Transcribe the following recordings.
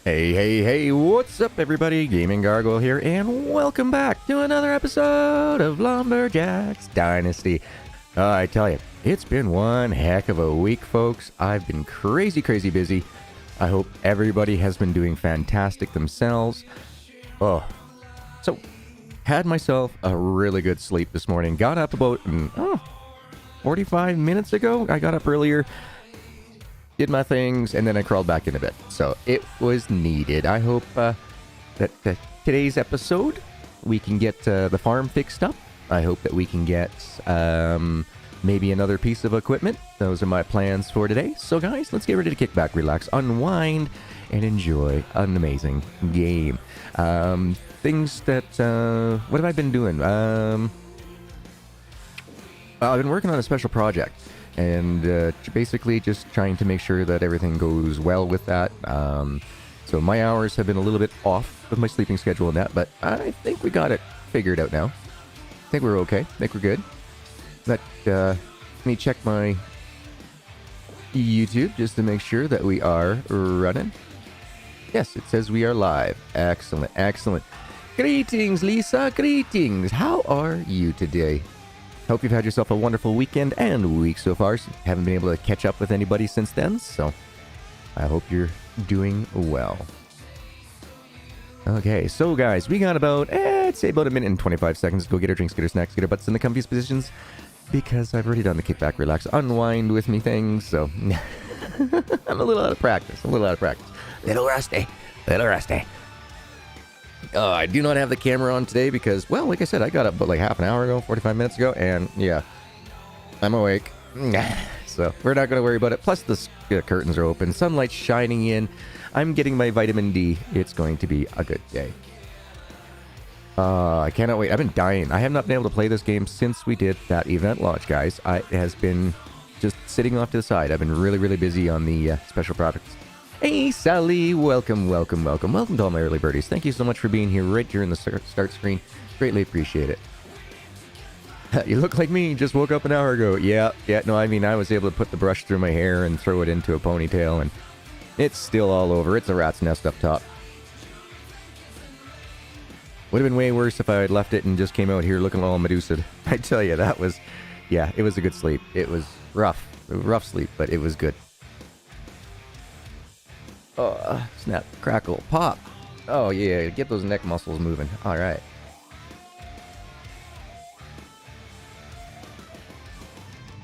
Hey, what's up everybody? GaminGargoyle here, and welcome back to another episode of Lumberjacks Dynasty. I tell you, it's been one heck of a week, folks. I've been crazy busy. I hope everybody has been doing fantastic themselves. So, had myself a really good sleep this morning. Got up about 45 minutes ago. I got up earlier, did my things, and then I crawled back into bed. So it was needed. I hope that today's episode we can get the farm fixed up. I hope that we can get maybe another piece of equipment. Those are my plans for today. So guys, let's get ready to kick back, relax, unwind, and enjoy an amazing game. Things that what have I been doing? I've been working on a special project, and basically just trying to make sure that everything goes well with that. So my hours have been a little bit off with my sleeping schedule and that, but I think we got it figured out now. I think we're okay. I think we're good. Let me check my YouTube just to make sure that we are running. Yes, it says we are live. Excellent. Greetings, Lisa. Greetings. How are you today? Hope you've had yourself a wonderful weekend and week so far. Haven't been able to catch up with anybody since then, so I hope you're doing well. Okay, so guys, we got about, I'd say about a minute and 25 seconds to go get our drinks, get our snacks, get our butts in the comfiest positions, because I've already done the kick back, relax, unwind with me things, so I'm a little out of practice. Little rusty. I do not have the camera on today because, well, like I said, I got up about like half an hour ago, 45 minutes ago, and yeah, I'm awake. So we're not going to worry about it. Plus the curtains are open, sunlight's shining in. I'm getting my vitamin D. It's going to be a good day. I cannot wait. I've been dying. I have not been able to play this game since we did that event launch, guys. It has been just sitting off to the side. I've been really busy on the special products. Hey, Sally, welcome to all my early birdies. Thank you so much for being here right during the start screen. Greatly appreciate it. You look like me, just woke up an hour ago. Yeah, no, I mean, I was able to put the brush through my hair and throw it into a ponytail, and it's still all over. It's a rat's nest up top. Would have been way worse if I had left it and just came out here looking all Medusa. I tell you, that was, yeah, it was a good sleep. It was rough sleep, but it was good. Oh, snap, crackle, pop. Oh, yeah, get those neck muscles moving. All right.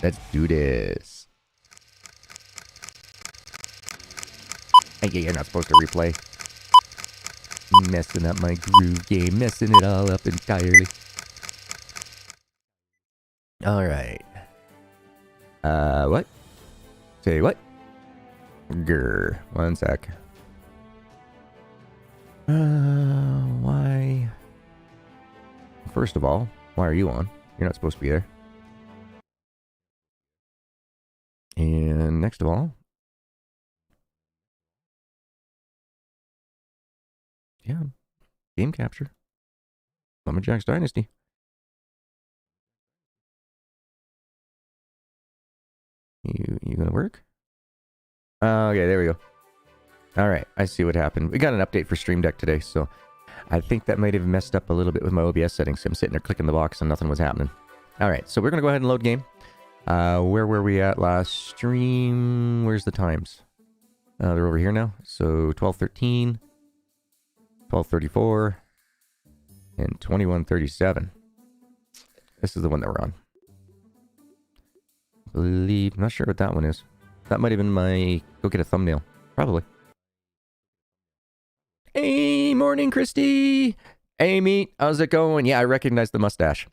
Let's do this. Hey, you're not supposed to replay. Messing up my groove game. Messing it all up entirely. All right. What? Say what? Grr. One sec. Why? First of all, why are you on? You're not supposed to be there. And next of all, yeah, game capture. Lumberjacks Dynasty. You gonna work? Okay, there we go. All right, I see what happened. We got an update for Stream Deck today, so I think that might have messed up a little bit with my OBS settings. I'm sitting there clicking the box and nothing was happening. All right, so we're going to go ahead and load game. Where were we at last stream? Where's the times? They're over here now. So 12:13, 12:34, and 21:37. This is the one that we're on. I believe, I'm not sure what that one is. That might have been my go get a thumbnail. Probably. Hey, morning, Christy. Hey, meat. How's it going? Yeah, I recognize the mustache.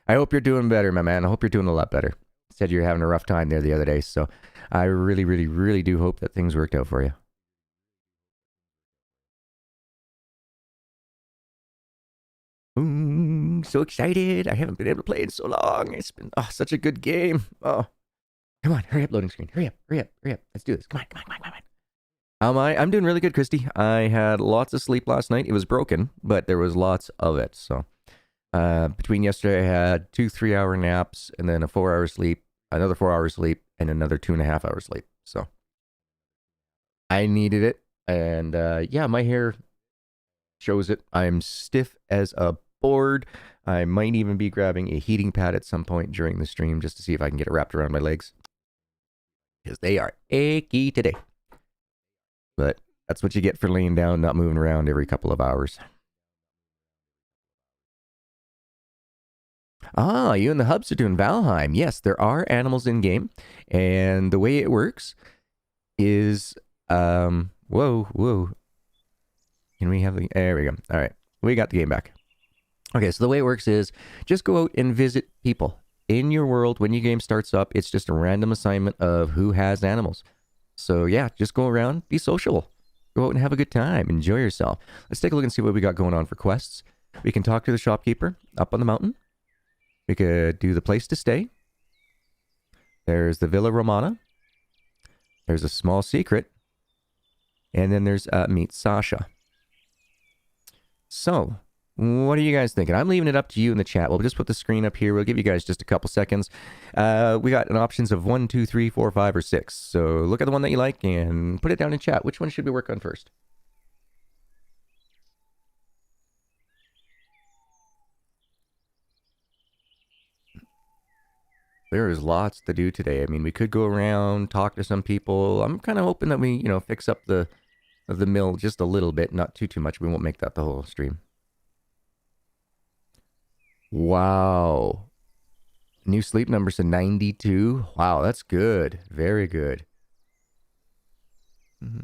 I hope you're doing better, my man. I hope you're doing a lot better. Said you're having a rough time there the other day, so I really do hope that things worked out for you. So excited. I haven't been able to play in so long. It's been such a good game. Oh. Come on, hurry up, loading screen. Hurry up. Let's do this. Come on. I'm doing really good, Christy. I had lots of sleep last night. It was broken, but there was lots of it. So between yesterday, I had 2 3-hour naps, and then a 4-hour sleep, another 4 hours sleep, and another 2.5 hours sleep. So I needed it. And yeah, my hair shows it. I'm stiff as a board. I might even be grabbing a heating pad at some point during the stream just to see if I can get it wrapped around my legs. Because they are achy today. But that's what you get for laying down, not moving around every couple of hours. Ah, you and the hubs are doing Valheim. Yes, there are animals in game. And the way it works is, whoa. Can we have the, there we go. All right, we got the game back. Okay, so the way it works is just go out and visit people. In your world, when your game starts up, it's just a random assignment of who has animals. So yeah, just go around, be sociable. Go out and have a good time. Enjoy yourself. Let's take a look and see what we got going on for quests. We can talk to the shopkeeper up on the mountain. We could do the place to stay. There's the Villa Romana. There's a small secret. And then there's meet Sasha. So, what are you guys thinking? I'm leaving it up to you in the chat. We'll just put the screen up here. We'll give you guys just a couple seconds. We got an options of 1, 2, 3, 4, 5, or 6. So look at the one that you like and put it down in chat. Which one should we work on first? There is lots to do today. I mean, we could go around, talk to some people. I'm kind of hoping that we, fix up the mill just a little bit, not too much. We won't make that the whole stream. Wow. New sleep numbers to 92. Wow, that's good. Very good.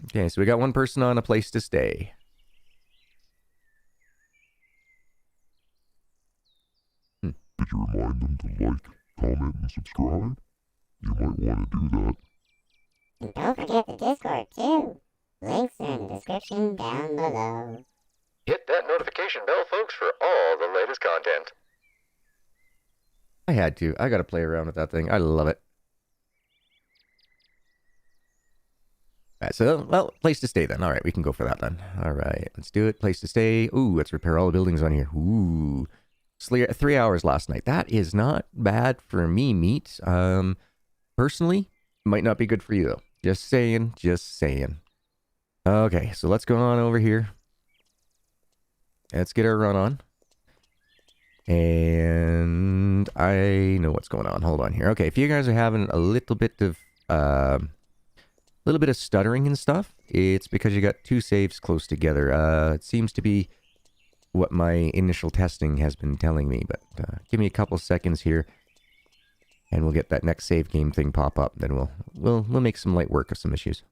Okay, so we got one person on a place to stay. Did you remind them to like, comment, and subscribe? You might want to do that. And don't forget the Discord too. Links are in the description down below. Hit that notification bell, folks, for all the latest content. I had to. I got to play around with that thing. I love it. All right, so, well, place to stay then. All right, we can go for that then. All right, let's do it. Place to stay. Ooh, let's repair all the buildings on here. Ooh. 3 hours last night. That is not bad for me, meat. Personally, might not be good for you, though. Just saying, just saying. Okay, so let's go on over here. Let's get our run on. And I know what's going on. Hold on here. Okay, if you guys are having a little bit of stuttering and stuff, it's because you got two saves close together. It seems to be what my initial testing has been telling me, but give me a couple seconds here, and we'll get that next save game thing pop up. Then we'll make some light work of some issues.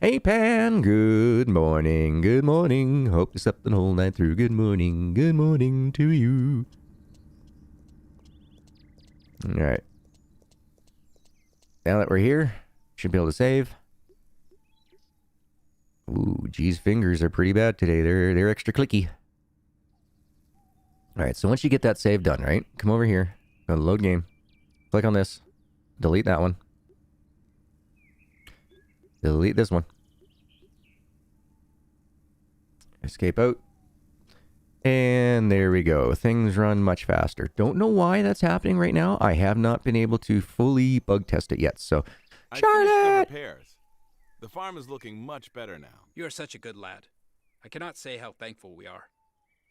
Hey Pan, good morning, good morning. Hope you slept the whole night through. Good morning to you. All right. Now that we're here, should be able to save. Ooh, G's fingers are pretty bad today. They're extra clicky. All right, so once you get that save done, right? Come over here. Go to load game. Click on this. Delete that one. Delete this one. Escape out. And there we go. Things run much faster. Don't know why that's happening right now. I have not been able to fully bug test it yet. So, Charlotte! The farm is looking much better now. You are such a good lad. I cannot say how thankful we are.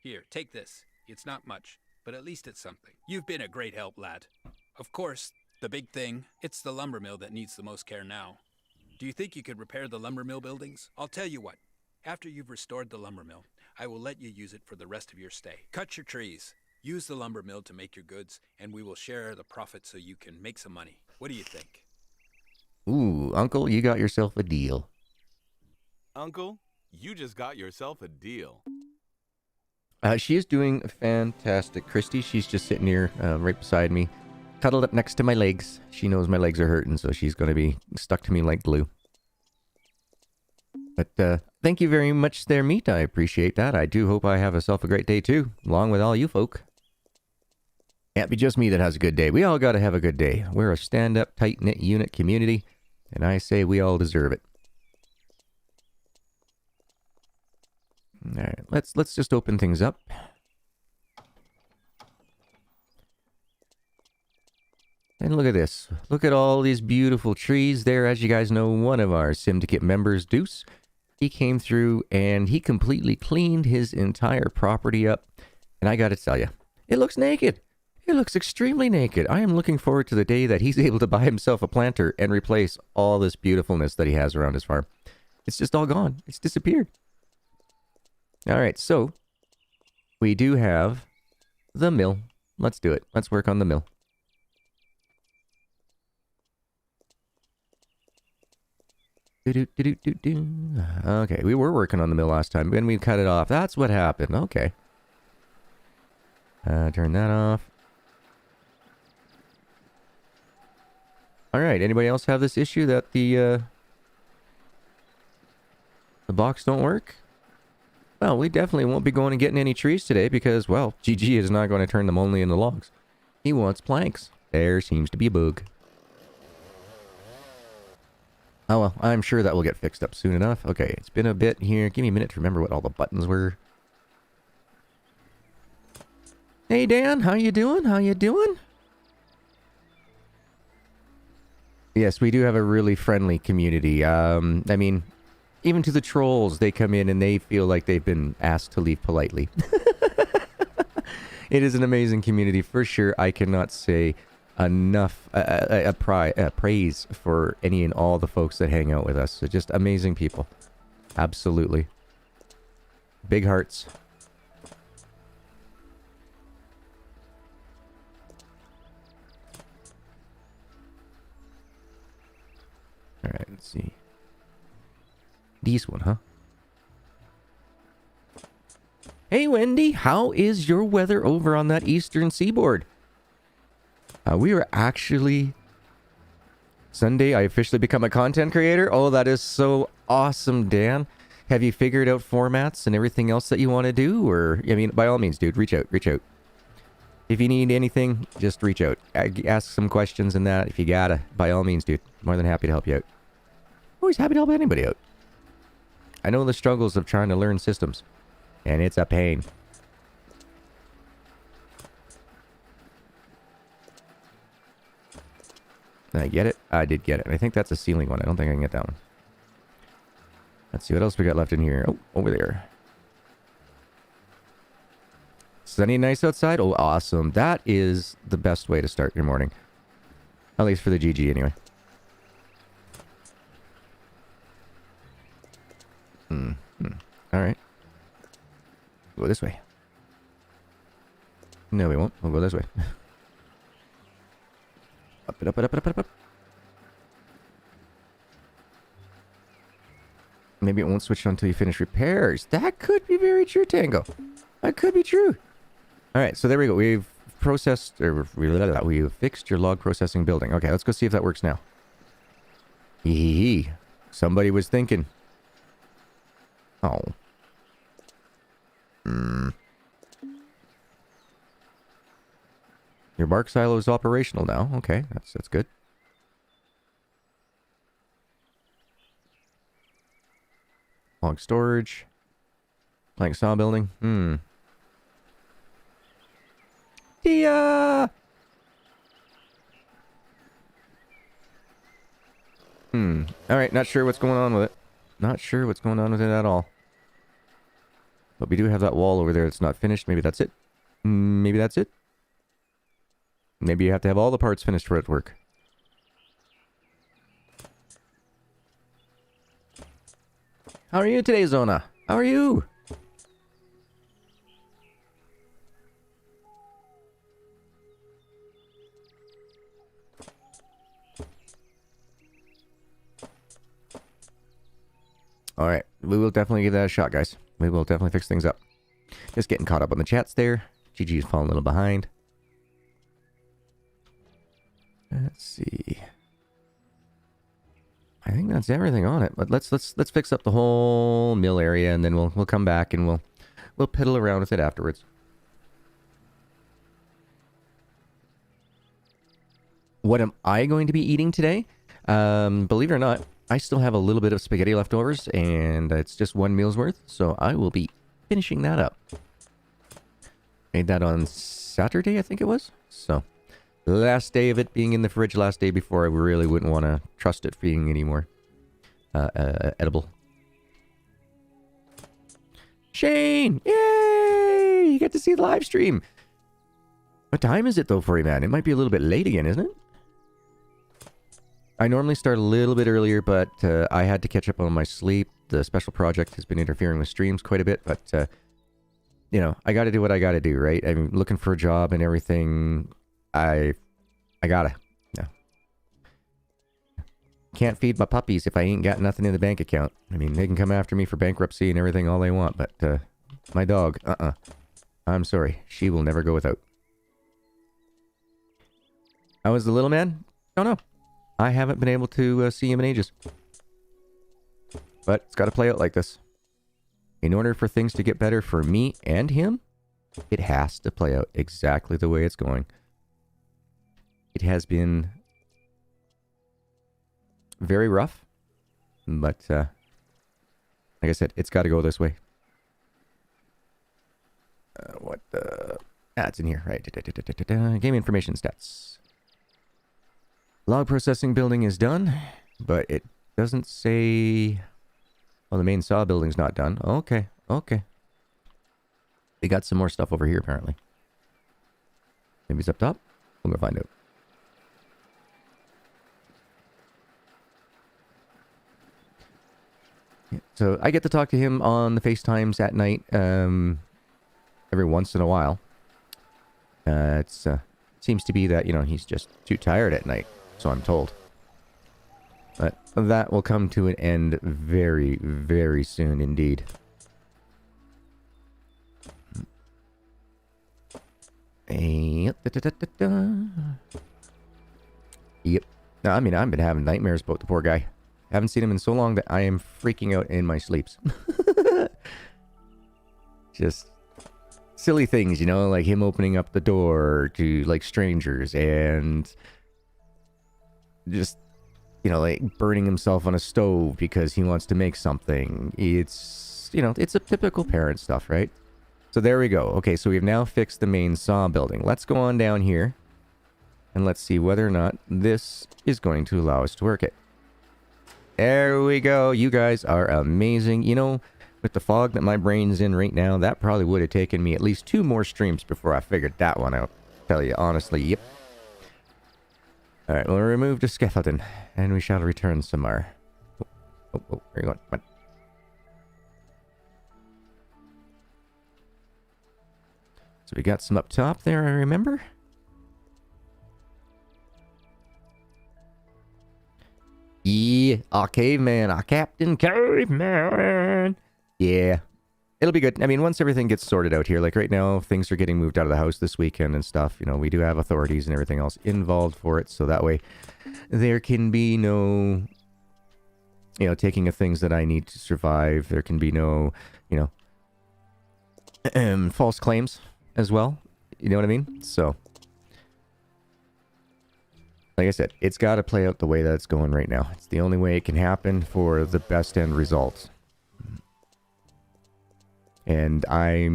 Here, take this. It's not much, but at least it's something. You've been a great help, lad. Of course, the big thing, it's the lumber mill that needs the most care now. Do you think you could repair the lumber mill buildings? I'll tell you what. After you've restored the lumber mill, I will let you use it for the rest of your stay. Cut your trees. Use the lumber mill to make your goods, and we will share the profit so you can make some money. What do you think? Ooh, Uncle, you got yourself a deal. Uncle, you just got yourself a deal. She is doing fantastic. Christy, she's just sitting here right beside me, cuddled up next to my legs. She knows my legs are hurting, so she's going to be stuck to me like glue. But thank you very much there, Meat. I appreciate that. I do hope I have myself a great day, too, along with all you folk. Can't be just me that has a good day. We all got to have a good day. We're a stand-up, tight-knit unit community, and I say we all deserve it. All right, let's just open things up. And look at this. Look at all these beautiful trees there. As you guys know, one of our Syndicate members, Deuce, he came through and he completely cleaned his entire property up. And I gotta tell you, it looks naked. It looks extremely naked. I am looking forward to the day that he's able to buy himself a planter and replace all this beautifulness that he has around his farm. It's just all gone. It's disappeared. All right, so we do have the mill. Let's do it. Let's work on the mill. Okay, we were working on the mill last time, then we cut it off. That's what happened. Okay. Turn that off. All right, anybody else have this issue that the box don't work? Well, we definitely won't be going and getting any trees today because, well, GG is not going to turn them only into logs. He wants planks. There seems to be a bug. Oh, well, I'm sure that will get fixed up soon enough. Okay, it's been a bit here. Give me a minute to remember what all the buttons were. Hey, Dan, how you doing? How you doing? Yes, we do have a really friendly community. I mean, even to the trolls, they come in and they feel like they've been asked to leave politely. It is an amazing community for sure. I cannot say enough praise for any and all the folks that hang out with us. So just amazing people. Absolutely. Big hearts. All right, let's see. This one, huh? Hey, Wendy, how is your weather over on that eastern seaboard? We are actually... Sunday, I officially become a content creator. Oh, that is so awesome, Dan. Have you figured out formats and everything else that you want to do? Or, I mean, by all means, dude, reach out, reach out. If you need anything, just reach out. Ask some questions and that. If you gotta, by all means, dude. More than happy to help you out. Always happy to help anybody out. I know the struggles of trying to learn systems. And it's a pain. Did I get it? I did get it. I think that's a ceiling one. I don't think I can get that one. Let's see what else we got left in here. Oh, over there. Sunny and nice outside? Oh, awesome. That is the best way to start your morning. At least for the GG, anyway. Alright. Go this way. No, we won't. We'll go this way. Up it, up it, up it, up it, up it. Maybe it won't switch on until you finish repairs. That could be very true, Tango. That could be true. Alright, so there we go. We've processed, or we've fixed your log processing building. Okay, let's go see if that works now. Hee. Somebody was thinking. Oh. Your bark silo is operational now. Okay, that's good. Log storage. Plank saw building. Yeah. Alright, not sure what's going on with it. Not sure what's going on with it at all. But we do have that wall over there that's not finished. Maybe that's it. Maybe that's it. Maybe you have to have all the parts finished for it to work. How are you today, Zona? How are you? Alright, we will definitely give that a shot, guys. We will definitely fix things up. Just getting caught up on the chats there. GG's falling a little behind. Let's see. I think that's everything on it. But let's fix up the whole mill area, and then we'll come back and we'll piddle around with it afterwards. What am I going to be eating today? Believe it or not, I still have a little bit of spaghetti leftovers, and it's just one meal's worth, so I will be finishing that up. Made that on Saturday, I think it was. So, Last day of it being in the fridge, last day before I really wouldn't want to trust it being anymore edible. Shane! Yay! You get to see the live stream. What time is it though for you, man? It might be a little bit late again, isn't it? I normally start a little bit earlier, but I had to catch up on my sleep. The special project has been interfering with streams quite a bit, but you know, I got to do what I got to do, right? I'm looking for a job and everything. I gotta. No. Can't feed my puppies if I ain't got nothing in the bank account. I mean, they can come after me for bankruptcy and everything all they want, but my dog, I'm sorry. She will never go without. How is the little man? Don't know. I haven't been able to see him in ages. But it's got to play out like this. In order for things to get better for me and him, it has to play out exactly the way it's going. It has been very rough, but like I said, it's got to go this way. What the... it's in here, right. Game information stats. Log processing building is done, but it doesn't say... Well, the main saw building's not done. Okay, okay. They got some more stuff over here, apparently. Maybe it's up top? We'll go find out. Yeah, so I get to talk to him on the FaceTimes at night, every once in a while. It's seems to be that, you know, he's just too tired at night, so I'm told. But that will come to an end very, very soon indeed. Yep. No, I mean, I've been having nightmares about the poor guy. Haven't seen him in so long that I am freaking out in my sleeps. Just silly things, you know, like him opening up the door to, like, strangers and just... You know, like burning himself on a stove because he wants to make something. It's, you know, it's a typical parent stuff, right? So there we go. Okay, so we've now fixed the main saw building. Let's go on down here. And let's see whether or not this is going to allow us to work it. There we go. You guys are amazing. You know, with the fog that my brain's in right now, that probably would have taken me at least 2 more streams before I figured that one out. Tell you honestly, yep. Alright, we'll remove the skeleton, and we shall return somewhere. Oh, where are you going? Come on. So we got some up top there, I remember. Yeah, our caveman, our Captain Caveman. Yeah, it'll be good. I mean, once everything gets sorted out here, like right now, things are getting moved out of the house this weekend and stuff. You know, we do have authorities and everything else involved for it, so that way there can be no, you know, taking of things that I need to survive. There can be no, you know, false claims as well. You know what I mean? So, like I said, it's got to play out the way that it's going right now. It's the only way it can happen for the best end results. And I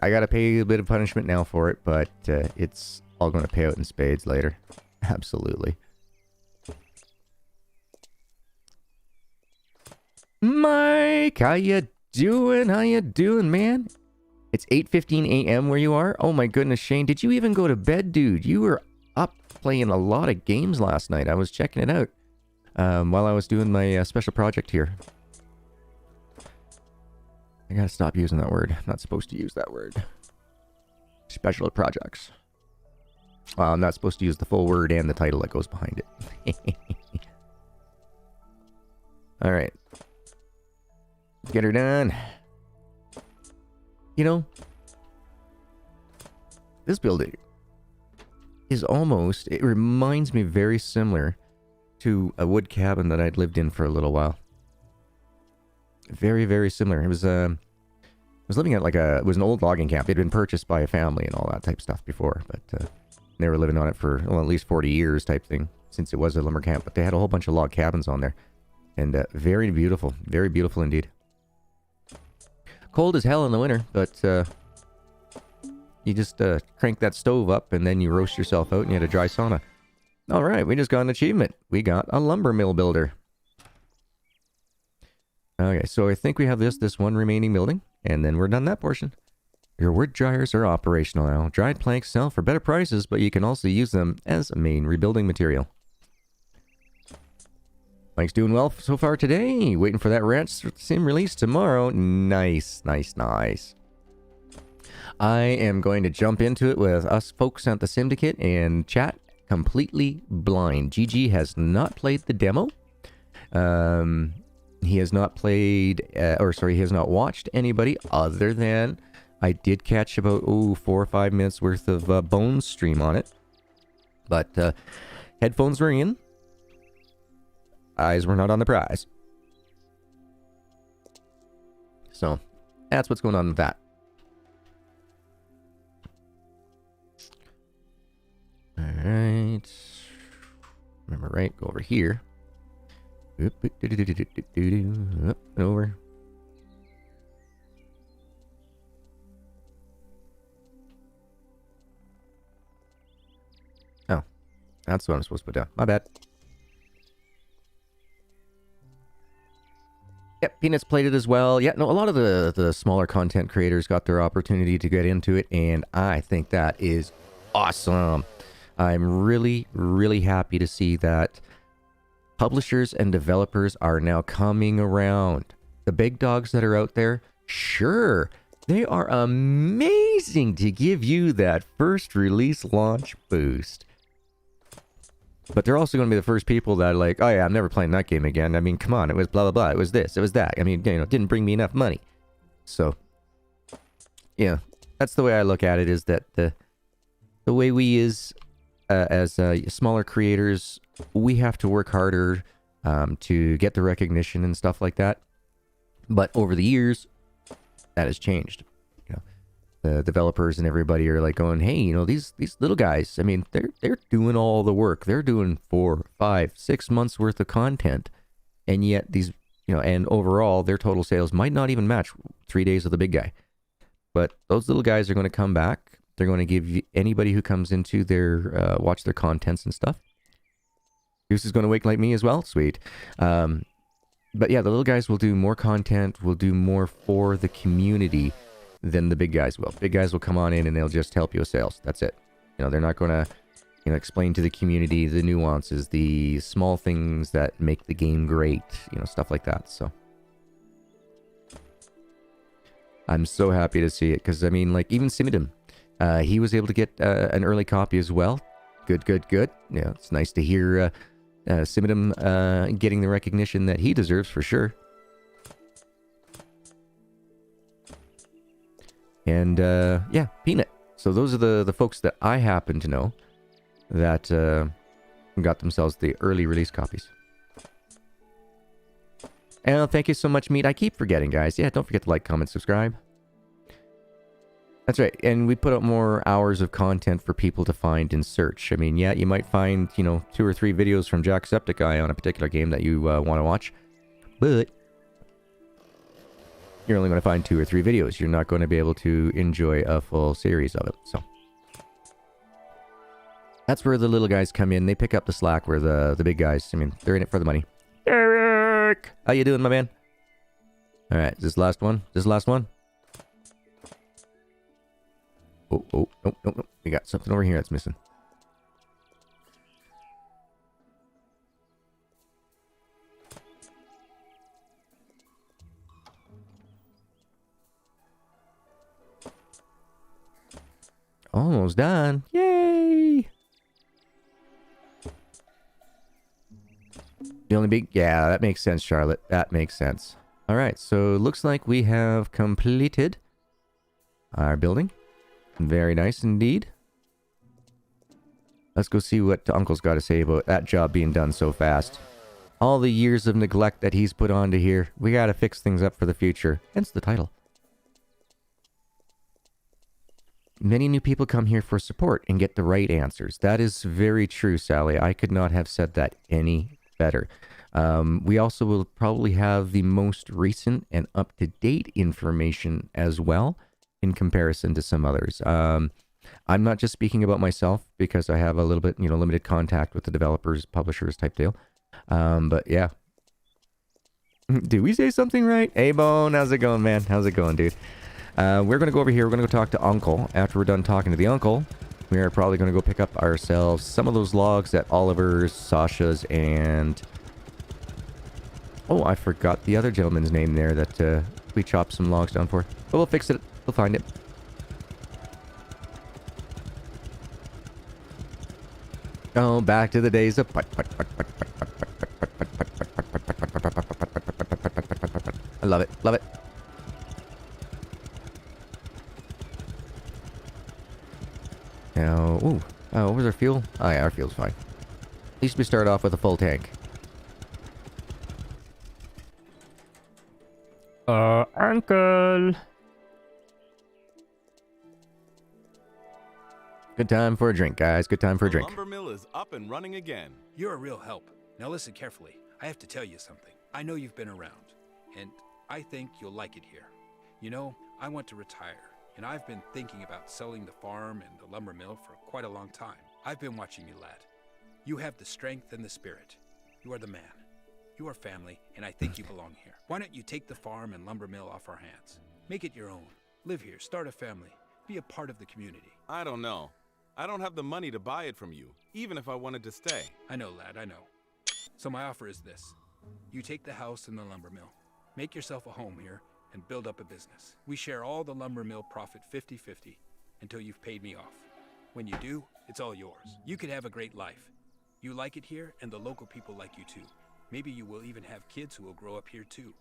gotta pay a bit of punishment now for it, but it's all gonna pay out in spades later. Absolutely. Mike, how you doing? How you doing, man? It's 8:15 a.m. where you are? Oh my goodness, Shane, did you even go to bed, dude? You were up playing a lot of games last night. I was checking it out while I was doing my special project here. I gotta stop using that word. I'm not supposed to use that word. Special projects. Well, I'm not supposed to use the full word and the title that goes behind it. Alright. Get her done. You know, this building is almost... It reminds me very similar to a wood cabin that I'd lived in for a little while. Very, very similar. It was, I was living at like it was an old logging camp. It had been purchased by a family and all that type of stuff before, but they were living on it for, well, at least 40 years type thing, since it was a lumber camp. But they had a whole bunch of log cabins on there. And very beautiful indeed. Cold as hell in the winter, but, You just crank that stove up and then you roast yourself out and you had a dry sauna. All right, we just got an achievement. We got a lumber mill builder. Okay, so I think we have this one remaining building, and then we're done that portion. Your wood dryers are operational now. Dried planks sell for better prices, but you can also use them as a main rebuilding material. Mike's doing well so far today. Waiting for that ranch sim release tomorrow. Nice, nice, nice. I am going to jump into it with us folks at the Syndicate and chat completely blind. GG has not played the demo. He has not played, he has not watched anybody other than I did catch about 4 or 5 minutes worth of Bones stream on it. But headphones were in. Eyes were not on the prize. So that's what's going on with that. Alright. Remember, right? Go over here. Up and over. Oh. That's what I'm supposed to put down. My bad. Yep, Peanuts played it as well. Yeah, no, a lot of the smaller content creators got their opportunity to get into it, and I think that is awesome. I'm really, really happy to see that publishers and developers are now coming around. The big dogs that are out there, sure, they are amazing to give you that first release launch boost. But they're also going to be the first people that are like, oh yeah, I'm never playing that game again. I mean, come on, it was blah, blah, blah. It was this, it was that. I mean, it didn't bring me enough money. So, yeah, that's the way I look at it, is that the way we as smaller creators, we have to work harder to get the recognition and stuff like that. But over the years, that has changed. The developers and everybody are like going, hey, these little guys, I mean, they're doing all the work. They're doing 4, 5, 6 months worth of content. And yet these, and overall, their total sales might not even match 3 days of the big guy. But those little guys are going to come back. They're going to give anybody who comes into their, watch their contents and stuff. Deuce is going to wake like me as well. Sweet. But yeah, the little guys will do more content, will do more for the community than the big guys will. Big guys will come on in and they'll just help you with sales. That's it. They're not going to, explain to the community the nuances, the small things that make the game great, stuff like that. So I'm so happy to see it, because I mean, like, even Simidum, he was able to get an early copy as well. Good. Yeah, it's nice to hear Simidum getting the recognition that he deserves for sure. And, yeah, Peanut. So those are the folks that I happen to know that got themselves the early release copies. And thank you so much, Meat. I keep forgetting, guys. Yeah, don't forget to like, comment, subscribe. That's right. And we put up more hours of content for people to find and search. I mean, yeah, you might find, 2 or 3 videos from Jacksepticeye on a particular game that you want to watch. But you're only going to find 2 or 3 videos. You're not going to be able to enjoy a full series of it. So that's where the little guys come in. They pick up the slack where the big guys, I mean, they're in it for the money. Eric! How you doing, my man? All right, is this last one? This last one? Oh, no. We got something over here that's missing. Almost done. Yay! The only big... Yeah, that makes sense, Charlotte. That makes sense. Alright, so it looks like we have completed our building. Very nice indeed. Let's go see what Uncle's got to say about that job being done so fast. All the years of neglect that he's put onto here. We gotta fix things up for the future. Hence the title. Many new people come here for support and get the right answers. That is very true, Sally. I could not have said that any better. We also will probably have the most recent and up-to-date information as well. in comparison to some others. I'm not just speaking about myself because I have a little bit, limited contact with the developers, publishers type deal. But yeah. Did we say something right? Hey, Bone, how's it going, man? How's it going, dude? We're going to go over here. We're going to go talk to Uncle. After we're done talking to the Uncle, we are probably going to go pick up ourselves some of those logs at Oliver's, Sasha's, and... Oh, I forgot the other gentleman's name there that we chopped some logs down for. But we'll fix it. We'll find it. Oh, back to the days of... I love it. Love it. Now, ooh. Oh, what was our fuel? Oh, yeah, our fuel's fine. At least we start off with a full tank. Uncle. Good time for a drink, guys. Good time for a drink. The lumber mill is up and running again. You're a real help. Now listen carefully. I have to tell you something. I know you've been around, and I think you'll like it here. You know, I want to retire, and I've been thinking about selling the farm and the lumber mill for quite a long time. I've been watching you, lad. You have the strength and the spirit. You are the man. You are family, and I think you belong here. Why don't you take the farm and lumber mill off our hands? Make it your own. Live here, start a family, be a part of the community. I don't know. I don't have the money to buy it from you, even if I wanted to stay. I know, lad, I know. So my offer is this. You take the house and the lumber mill, make yourself a home here, and build up a business. We share all the lumber mill profit 50-50 until you've paid me off. When you do, it's all yours. You could have a great life. You like it here, and the local people like you too. Maybe you will even have kids who will grow up here too.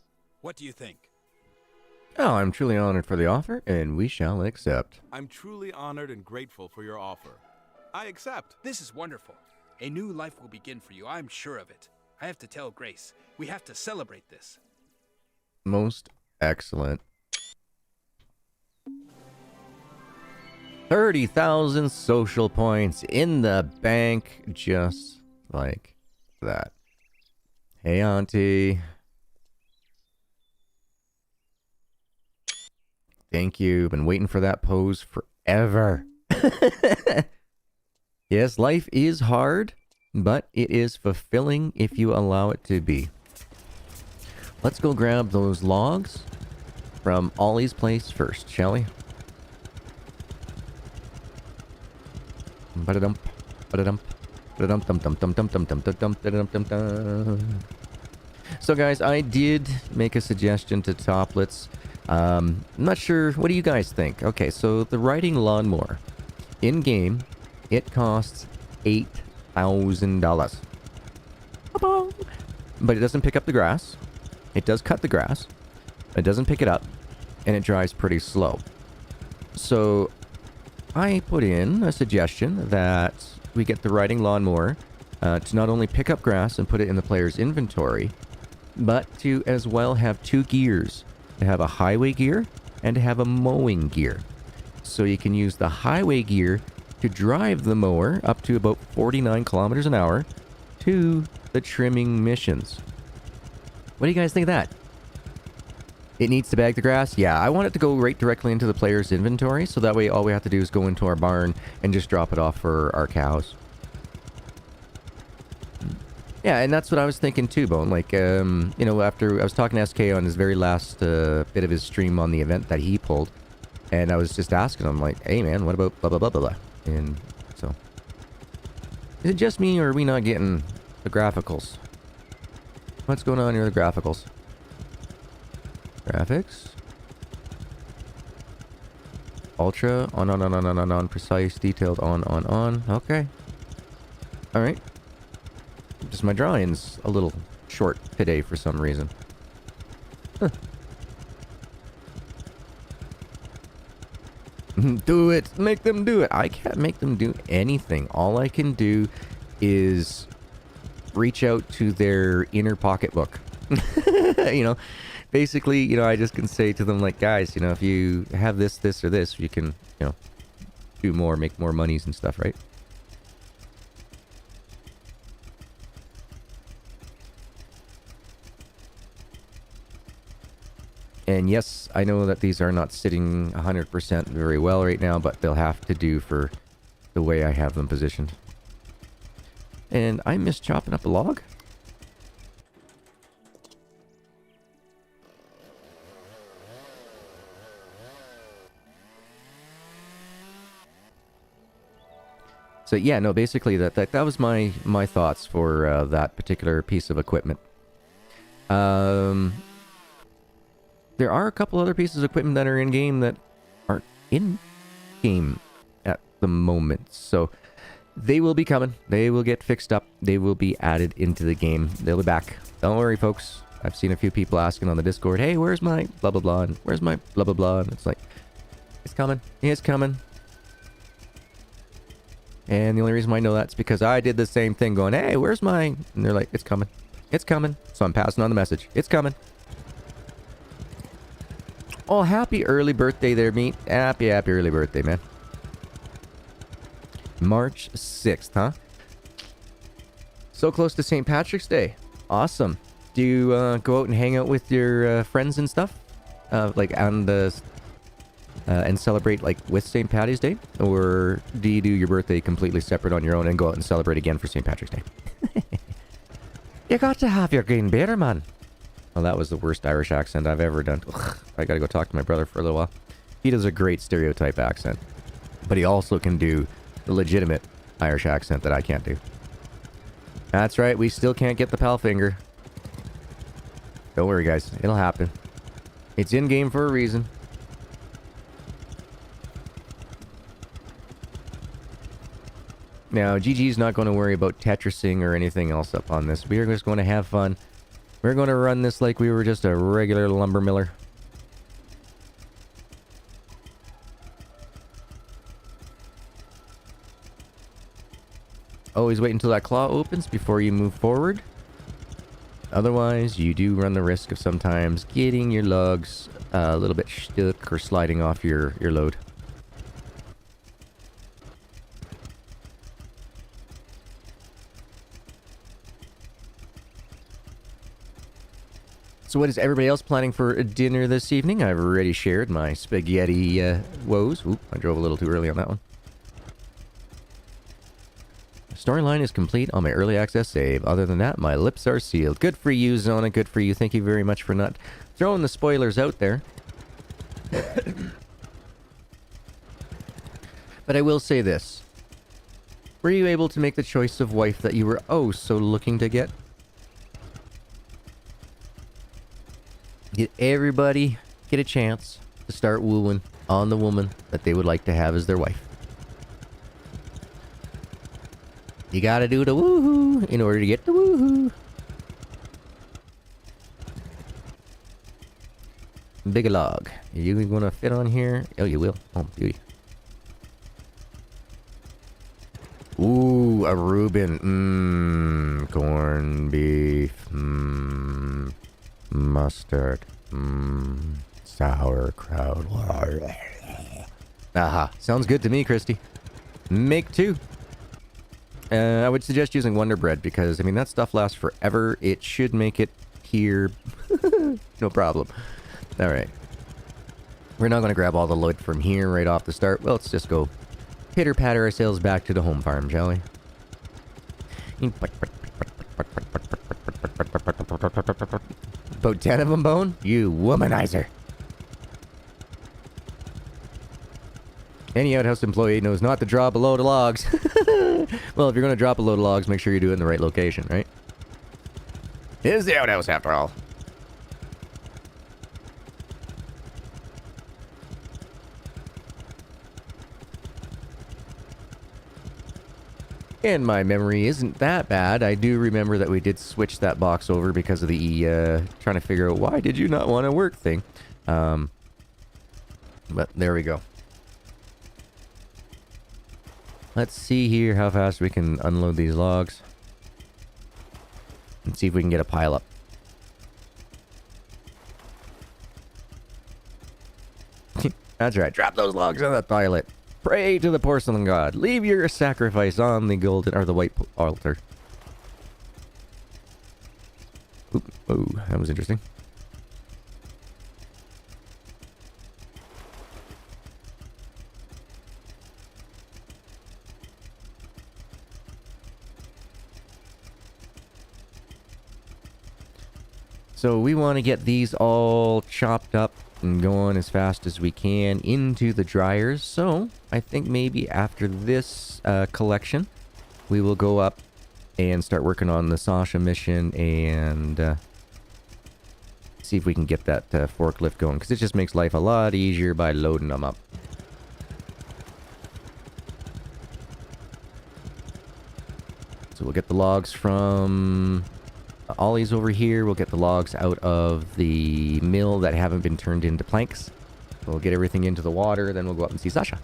What do you think? Oh, I'm truly honored for the offer, and we shall accept. I'm truly honored and grateful for your offer. I accept. This is wonderful. A new life will begin for you, I'm sure of it. I have to tell Grace. We have to celebrate this. Most excellent. 30,000 social points in the bank, just like that. Hey, Auntie. Thank you. Been waiting for that pose forever. Yes, life is hard, but it is fulfilling if you allow it to be. Let's go grab those logs from Ollie's place first, shall we? Ba-da-dump, ba-da-dump, ba-da-dump, dum-dum-dum-dum-dum-dum-dum-dum-dum-dum. So guys, I did make a suggestion to Toplets. I'm not sure, what do you guys think? Okay, so the riding lawnmower, in-game, it costs $8,000. But it doesn't pick up the grass. It does cut the grass. It doesn't pick it up. And it drives pretty slow. So I put in a suggestion that we get the riding lawnmower to not only pick up grass and put it in the player's inventory, but to as well have two gears. To have a highway gear and to have a mowing gear. So you can use the highway gear to drive the mower up to about 49 kilometers an hour to the trimming missions. What do you guys think of that? It needs to bag the grass? Yeah, I want it to go right directly into the player's inventory, so that way all we have to do is go into our barn and just drop it off for our cows. Yeah, and that's what I was thinking too, Bone. Like, you know, after I was talking to SK on his very last bit of his stream on the event that he pulled, and I was just asking him, like, hey man, what about blah blah blah blah blah? And so, is it just me, or are we not getting the graphicals? What's going on here with the graphicals? Graphics? Ultra, on, precise, detailed, on. Okay. Alright. Just my drawing's a little short today for some reason. Huh. Do it! Make them do it! I can't make them do anything. All I can do is reach out to their inner pocketbook. You know, basically, you know, I just can say to them, like, guys, you know, if you have this, this, or this, you can, you know, do more, make more monies and stuff, right? And yes, I know that these are not sitting 100% very well right now, but they'll have to do for the way I have them positioned. And I miss chopping up a log. So yeah, no, basically that was my thoughts for that particular piece of equipment. There are a couple other pieces of equipment that are in game that aren't in game at the moment, so they will be coming. They will get fixed up. They will be added into the game. They'll be back. Don't worry, folks. I've seen a few people asking on the Discord, "Hey, where's my blah blah blah? And where's my blah blah blah?" And it's like, it's coming. It's coming. And the only reason why I know that's because I did the same thing going, "Hey, where's mine?" And they're like, "It's coming. It's coming." So I'm passing on the message. It's coming. Oh, happy early birthday there, meat. Happy early birthday, man. March 6th, huh? So close to St. Patrick's Day. Awesome. Do you go out and hang out with your friends and stuff? Like on the... and celebrate like with St. Patty's Day? Or do you do your birthday completely separate on your own and go out and celebrate again for St. Patrick's Day? You got to have your green beer, man. Well, that was the worst Irish accent I've ever done. Ugh, I gotta go talk to my brother for a little while. He does a great stereotype accent. But he also can do the legitimate Irish accent that I can't do. That's right, we still can't get the pal finger. Don't worry, guys. It'll happen. It's in-game for a reason. Now, GG's not going to worry about Tetrising or anything else up on this. We are just going to have fun. We're going to run this like we were just a regular lumber miller. Always wait until that claw opens before you move forward. Otherwise, you do run the risk of sometimes getting your logs a little bit stuck or sliding off your load. So what is everybody else planning for dinner this evening? I've already shared my spaghetti woes. Oop, I drove a little too early on that one. Storyline is complete on my early access save. Other than that, my lips are sealed. Good for you, Zona. Good for you. Thank you very much for not throwing the spoilers out there. But I will say this. Were you able to make the choice of wife that you were oh so looking to get? Did everybody get a chance to start wooing on the woman that they would like to have as their wife? You gotta do the woohoo in order to get the woohoo. Big log. Are you gonna fit on here? Oh, you will. Oh, beauty. Ooh, a Reuben. Corned beef. Mustard. Sauerkraut. Aha. Sounds good to me, Christy. Make two. I would suggest using Wonder Bread because, I mean, that stuff lasts forever. It should make it here. No problem. Alright. We're not going to grab all the loot from here right off the start. Well, let's just go pitter-patter ourselves back to the home farm, shall we? About 10 of them, Bone? You womanizer. Any outhouse employee knows not to drop a load of logs. Well, if you're going to drop a load of logs, make sure you do it in the right location, right? It is the outhouse, after all. And my memory isn't that bad. I do remember that we did switch that box over because of the trying to figure out why did you not want to work thing. But there we go. Let's see here how fast we can unload these logs. And see if we can get a pile up. That's right. Drop those logs on that toilet. Pray to the porcelain god. Leave your sacrifice on the golden or the white altar. Oop. Oh, that was interesting. So we want to get these all chopped up and going as fast as we can into the dryers. So I think maybe after this collection, we will go up and start working on the Sasha mission and see if we can get that forklift going, because it just makes life a lot easier by loading them up. So we'll get the logs from Ollie's over here. We'll get the logs out of the mill that haven't been turned into planks. We'll get everything into the water, then we'll go up and see Sasha.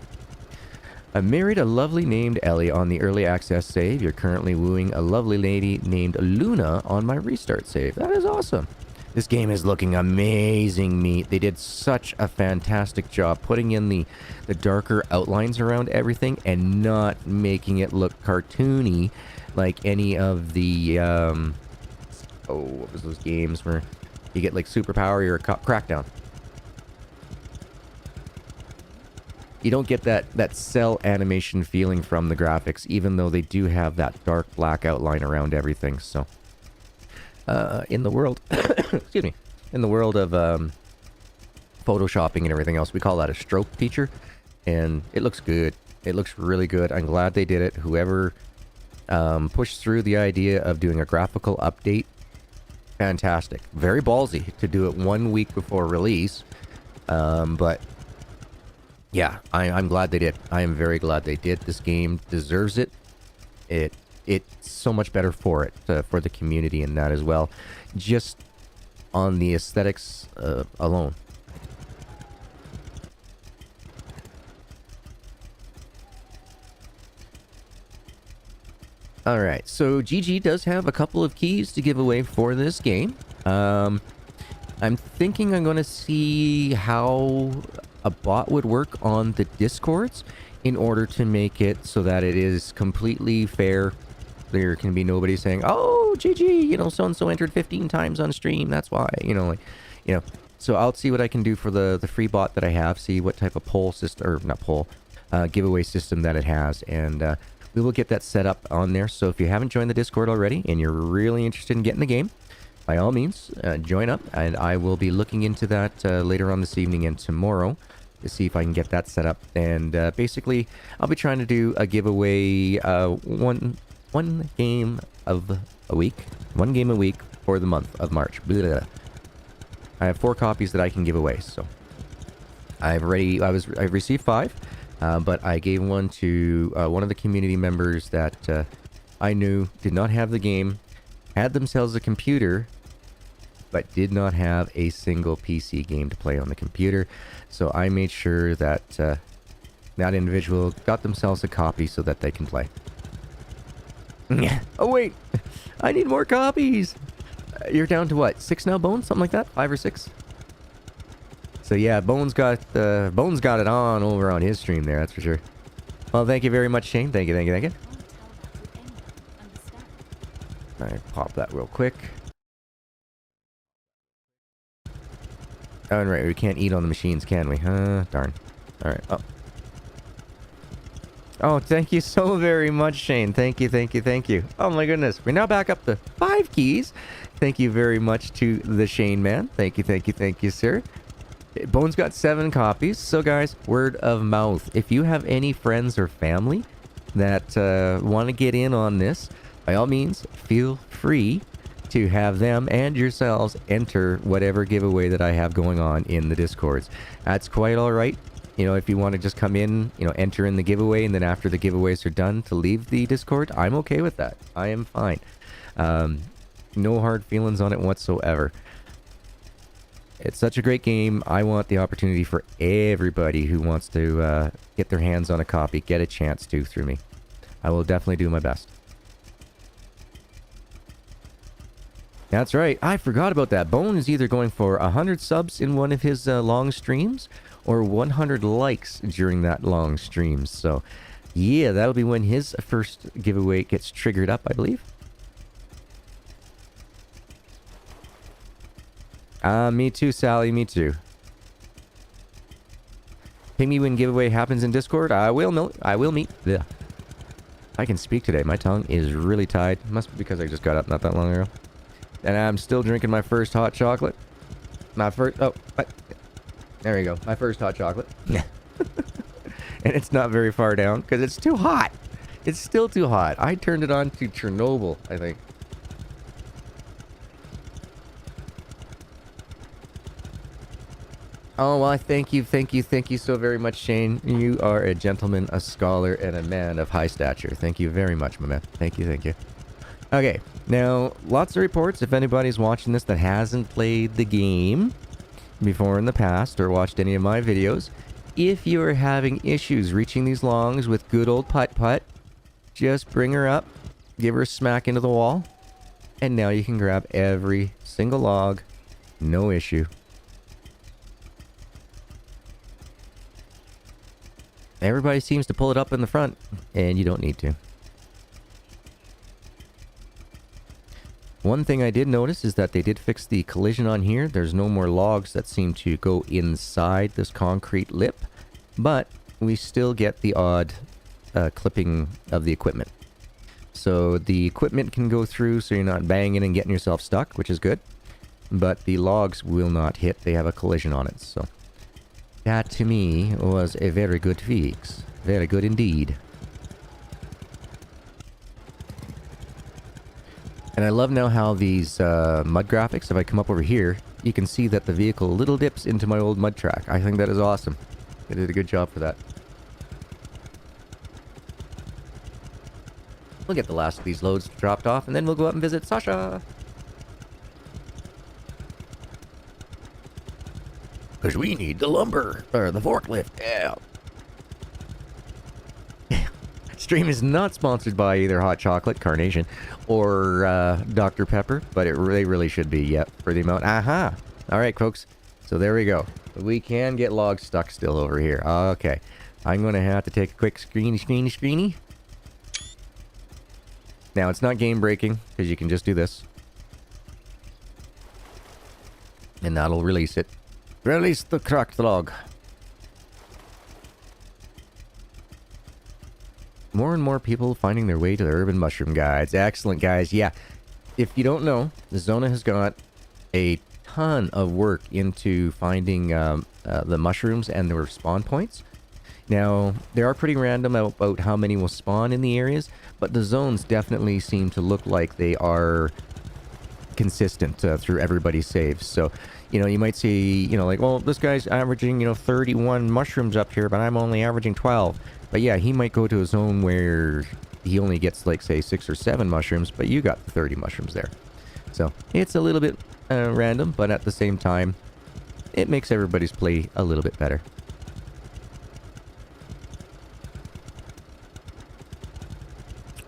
I married a lovely named Ellie on the early access save. You're currently wooing a lovely lady named Luna on my restart save. That is awesome. This game is looking amazing, meat. They did such a fantastic job putting in the darker outlines around everything and not making it look cartoony like any of the, what was those games where you get like Superpower or Crackdown. You don't get that cell animation feeling from the graphics, even though they do have that dark black outline around everything, so... in the world, excuse me, in the world of photoshopping and everything else, we call that a stroke feature, and it looks good. It looks really good. I'm glad they did it. Whoever pushed through the idea of doing a graphical update, fantastic. Very ballsy to do it 1 week before release, but yeah, I'm glad they did. I am very glad they did. This game deserves it. It's so much better for it, for the community and that as well, just on the aesthetics alone. Alright, so GG does have a couple of keys to give away for this game. I'm thinking I'm going to see how a bot would work on the Discords in order to make it so that it is completely fair. There can be nobody saying, oh, GG, you know, so-and-so entered 15 times on stream, that's why, you know, like, you know. So I'll see what I can do for the free bot that I have, see what type of poll system, or not poll, giveaway system that it has, and we will get that set up on there. So if you haven't joined the Discord already, and you're really interested in getting the game, by all means, join up, and I will be looking into that later on this evening and tomorrow, to see if I can get that set up. And basically, I'll be trying to do a giveaway one game a week for the month of March. Blah. I have 4 copies that I can give away, so I've received 5, but I gave one to one of the community members that I knew did not have the game, had themselves a computer, but did not have a single PC game to play on the computer. So I made sure that that individual got themselves a copy so that they can play. Oh wait, I need more copies. You're down to what, 6 now, Bones? Something like that, 5 or 6. So yeah, Bones got it on over on his stream there. That's for sure. Well, thank you very much, Shane. Thank you. All right, pop that real quick. All right, we can't eat on the machines, can we? Darn. All right. Oh, thank you so very much, Shane. Thank you. Oh my goodness. We're now back up to 5 keys. Thank you very much to the Shane man. Thank you, sir. Bones got 7 copies. So guys, word of mouth. If you have any friends or family that want to get in on this, by all means, feel free to have them and yourselves enter whatever giveaway that I have going on in the Discords. That's quite all right. You know, if you want to just come in, you know, enter in the giveaway, and then after the giveaways are done to leave the Discord, I'm okay with that. I am fine. No hard feelings on it whatsoever. It's such a great game. I want the opportunity for everybody who wants to get their hands on a copy, get a chance to through me. I will definitely do my best. That's right. I forgot about that. Bone is either going for 100 subs in one of his long streams or 100 likes during that long stream. So, yeah, that'll be when his first giveaway gets triggered up, I believe. Me too, Sally. Me too. Ping me when giveaway happens in Discord. I will meet. Yeah. I can speak today. My tongue is really tied. Must be because I just got up not that long ago. And I'm still drinking my first hot chocolate. There we go. My first hot chocolate. And it's not very far down because it's too hot. It's still too hot. I turned it on to Chernobyl, I think. Oh, well, thank you so very much, Shane. You are a gentleman, a scholar, and a man of high stature. Thank you very much, my man. Thank you. Okay, now, lots of reports. If anybody's watching this that hasn't played the game before in the past or watched any of my videos, if you are having issues reaching these longs with good old putt-putt, just bring her up, give her a smack into the wall, and now you can grab every single log, no issue. Everybody seems to pull it up in the front, and you don't need to. One thing I did notice is that they did fix the collision on here. There's no more logs that seem to go inside this concrete lip, but we still get the odd clipping of the equipment. So the equipment can go through so you're not banging and getting yourself stuck, which is good, but the logs will not hit. They have a collision on it, so that to me was a very good fix. Very good indeed. And I love now how these mud graphics, if I come up over here, you can see that the vehicle little dips into my old mud track. I think that is awesome. They did a good job for that. We'll get the last of these loads dropped off, and then we'll go up and visit Sasha. Because we need the lumber, or the forklift, yeah. Stream is not sponsored by either Hot Chocolate, Carnation, or Dr. Pepper, but they really should be, yep, for the amount. Aha! Alright, folks, so there we go. We can get logs stuck still over here. Okay, I'm going to have to take a quick screeny. Now, it's not game breaking, because you can just do this. And that'll release it. Release the cracked log. More and more people finding their way to the urban mushroom guides. Excellent, guys. Yeah, if you don't know, Zona has got a ton of work into finding the mushrooms and their spawn points. Now, they are pretty random about how many will spawn in the areas, but the zones definitely seem to look like they are consistent through everybody's saves. So, you know, you might see, you know, like, well, this guy's averaging, 31 mushrooms up here, but I'm only averaging 12. But yeah, he might go to a zone where he only gets, like, say, 6 or 7 mushrooms, but you got 30 mushrooms there. So, it's a little bit random, but at the same time, it makes everybody's play a little bit better.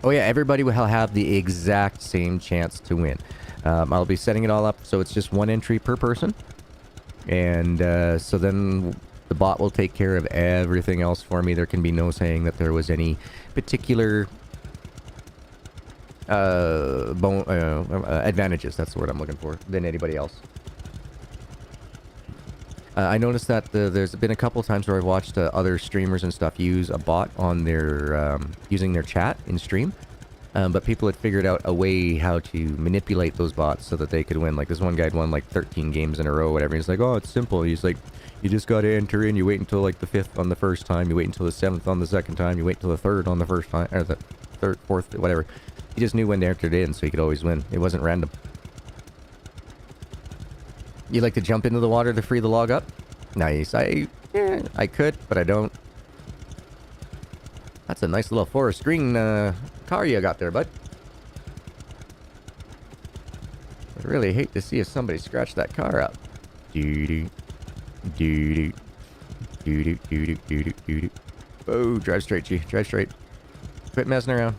Oh yeah, everybody will have the exact same chance to win. I'll be setting it all up so it's just one entry per person. And so then the bot will take care of everything else for me. There can be no saying that there was any particular advantages, that's the word I'm looking for, than anybody else. I noticed that there's been a couple times where I've watched other streamers and stuff use a bot on their using their chat in stream, but people had figured out a way how to manipulate those bots so that they could win. Like this one guy had won like 13 games in a row, whatever. He's like, "Oh, it's simple." He's like, "You just got to enter in. You wait until like the 5th on the first time. You wait until the 7th on the second time. You wait until the 3rd on the first time, or the 3rd, 4th, whatever." He just knew when to enter it in, so he could always win. It wasn't random. You like to jump into the water to free the log up? Nice. I could, but I don't. That's a nice little forest green car you got there, bud. I'd really hate to see if somebody scratched that car up. Doo-doo. Doo-doo. Doo-doo. Doo-doo. Doo-doo. Doo-doo. Oh, drive straight, G. Drive straight. Quit messing around.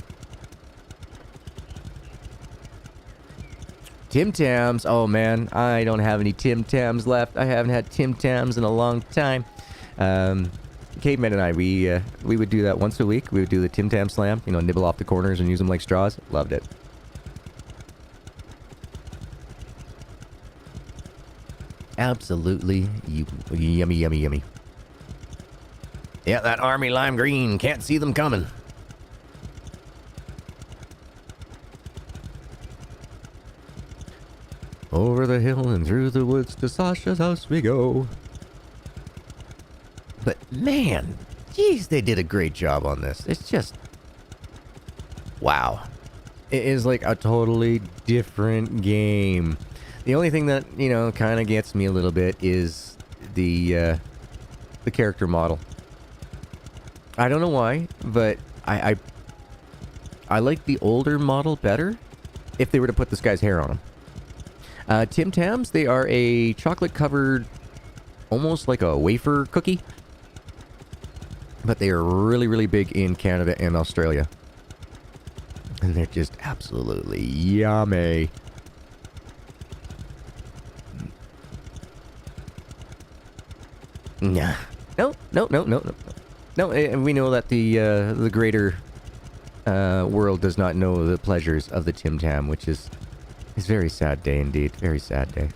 Tim Tams. Oh man, I don't have any Tim Tams left. I haven't had Tim Tams in a long time. Caveman and I, we would do that once a week. We would do the Tim Tam slam, nibble off the corners and use them like straws. Loved it. Absolutely yummy, yummy, yummy. Yeah, that army lime green. Can't see them coming. Over the hill and through the woods to Sasha's house we go. But man, geez, they did a great job on this. It's just, wow. It is like a totally different game. The only thing that, you know, kind of gets me a little bit is the character model. I don't know why, but I like the older model better if they were to put this guy's hair on him. Tim Tams, they are a chocolate-covered, almost like a wafer cookie. But they are really, really big in Canada and Australia. And they're just absolutely yummy. Nah. No. No, and we know that the greater world does not know the pleasures of the Tim Tam, which is very sad day indeed. Very sad day.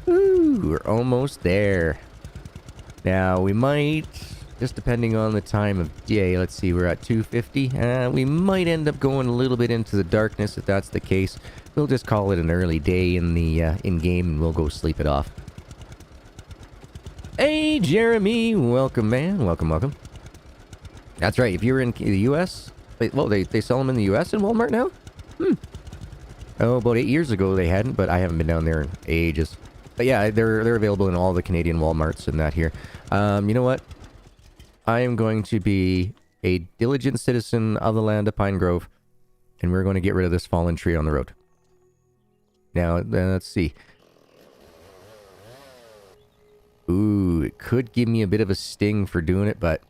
Ooh, we're almost there. Now, we might, just depending on the time of day, let's see, we're at 2:50. We might end up going a little bit into the darkness if that's the case. We'll just call it an early day in the in-game and we'll go sleep it off. Hey, Jeremy, welcome, man. Welcome. That's right, if you're in the U.S., well, they sell them in the U.S. in Walmart now? Oh, about 8 years ago they hadn't, but I haven't been down there in ages. But yeah, they're available in all the Canadian Walmarts and that here. You know what? I am going to be a diligent citizen of the land of Pine Grove, and we're going to get rid of this fallen tree on the road. Now, let's see. Ooh, it could give me a bit of a sting for doing it, but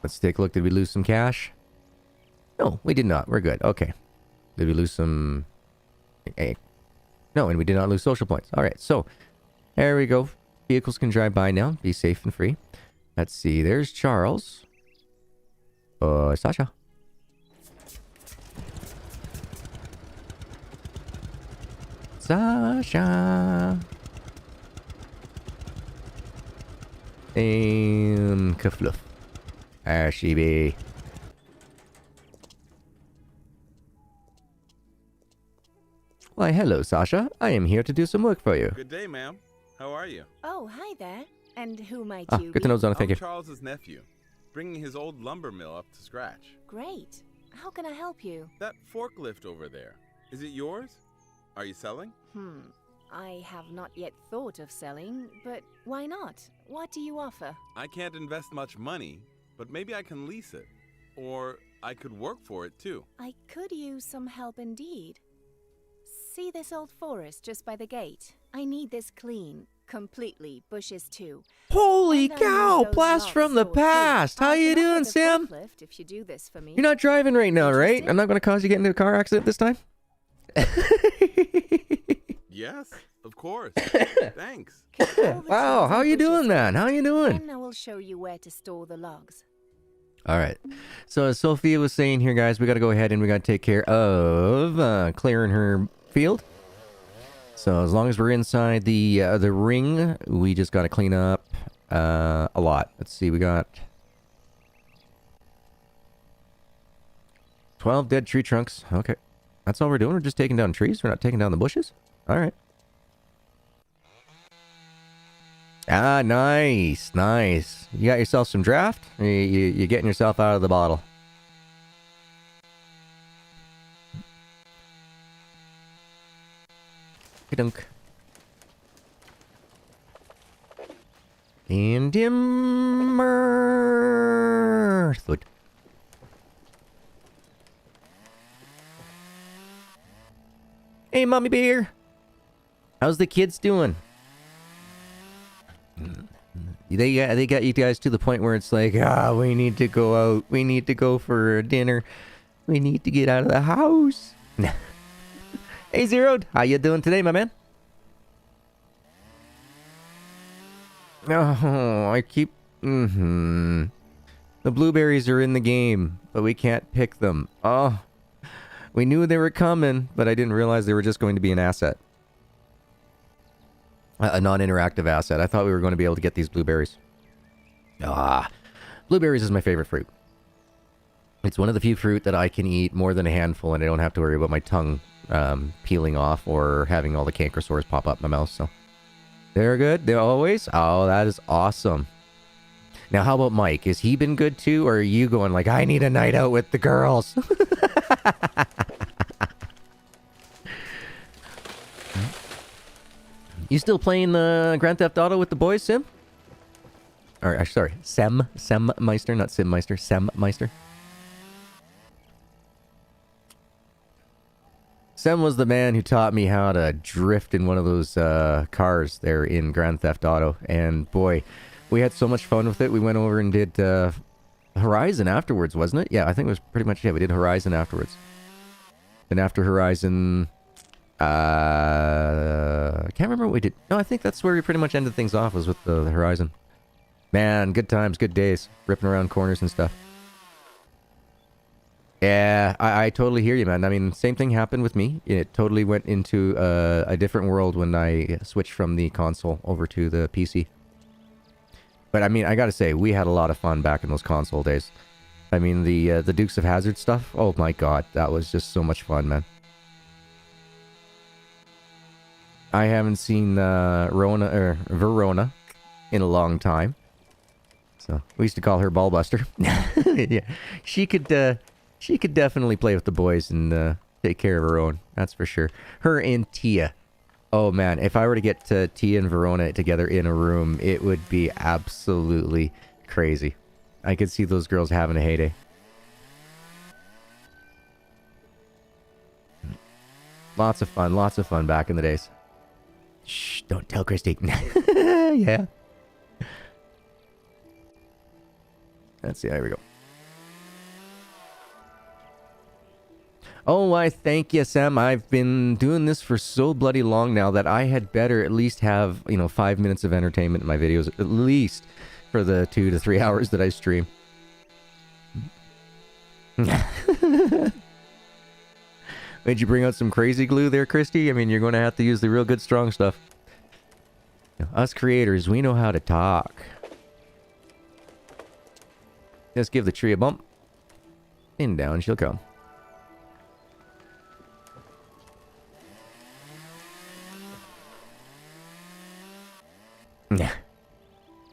let's take a look. Did we lose some cash? No, we did not. We're good. Okay. Did we lose some... No, and we did not lose social points. All right, so there we go. Vehicles can drive by now. Be safe and free. Let's see. There's Charles. Sasha. Sasha. And Kafluff. There she be. Why, hello, Sasha. I am here to do some work for you. Good day, ma'am. How are you? Oh, hi there. And who might you good be? to know, Zona. Thank I'm you. Charles's nephew, bringing his old lumber mill up to scratch. Great. How can I help you? That forklift over there, is it yours? Are you selling? I have not yet thought of selling, but why not? What do you offer? I can't invest much money, but maybe I can lease it. Or I could work for it, too. I could use some help indeed. See this old forest just by the gate? I need this clean. Completely. Bushes too. Holy And I'll cow! use those Blast logs from the stored too. past! How I you can doing, offer the Sam? forklift if you do this for me. You're not driving right now, right? Interested? I'm not going to cause you to get into a car accident this time? Yes, of course. Thanks. Cut all the Wow, trees how and you bushes doing, man? How you doing? Then I will show you where to store the logs. All right. So as Sophia was saying here, guys, we got to go ahead and we got to take care of clearing her field. So as long as we're inside the ring, we just got to clean up a lot. Let's see, we got 12 dead tree trunks. Okay. That's all we're doing. We're just taking down trees. We're not taking down the bushes. All right. Ah, nice. Nice. You got yourself some draft? You're getting yourself out of the bottle. Dunk. And Earthwood. Hey, Mommy Bear. How's the kids doing? They got you guys to the point where it's like, we need to go out. We need to go for dinner. We need to get out of the house. Hey, Zeroed. How you doing today, my man? Oh, I keep... The blueberries are in the game, but we can't pick them. Oh, we knew they were coming, but I didn't realize they were just going to be an asset. A non-interactive asset. I thought we were going to be able to get these blueberries. Blueberries is my favorite fruit. It's one of the few fruit that I can eat more than a handful, and I don't have to worry about my tongue peeling off or having all the canker sores pop up my mouth. So they're good. They're always. Oh, that is awesome. Now, how about Mike? Has he been good too, or are you going like, I need a night out with the girls? You still playing Grand Theft Auto with the boys, Sim? Or, sorry, Semmeister, not Simmeister, Semmeister. Sem was the man who taught me how to drift in one of those cars there in Grand Theft Auto. And boy, we had so much fun with it. We went over and did Horizon afterwards, wasn't it? Yeah, I think it was pretty much, yeah, we did Horizon afterwards. Then after Horizon, I can't remember what we did. No, I think that's where we pretty much ended things off, was with the Horizon. Man, good times, good days. Ripping around corners and stuff. Yeah, I totally hear you, man. I mean, same thing happened with me. It totally went into a different world when I switched from the console over to the PC. But I mean, I gotta say, we had a lot of fun back in those console days. I mean, the Dukes of Hazzard stuff, oh my god, that was just so much fun, man. I haven't seen Verona in a long time. So, we used to call her Ballbuster. Yeah, she could definitely play with the boys and take care of her own. That's for sure. Her and Tia. Oh man, if I were to get Tia and Verona together in a room, it would be absolutely crazy. I could see those girls having a heyday. Lots of fun back in the days. Shh, don't tell Christy. Yeah. Let's see, there we go. Oh, I thank you, Sam. I've been doing this for so bloody long now that I had better at least have, 5 minutes of entertainment in my videos, at least for the 2 to 3 hours that I stream. Did you bring out some crazy glue there, Christy? I mean, you're going to have to use the real good strong stuff. Us creators, we know how to talk. Just give the tree a bump. And down she'll come.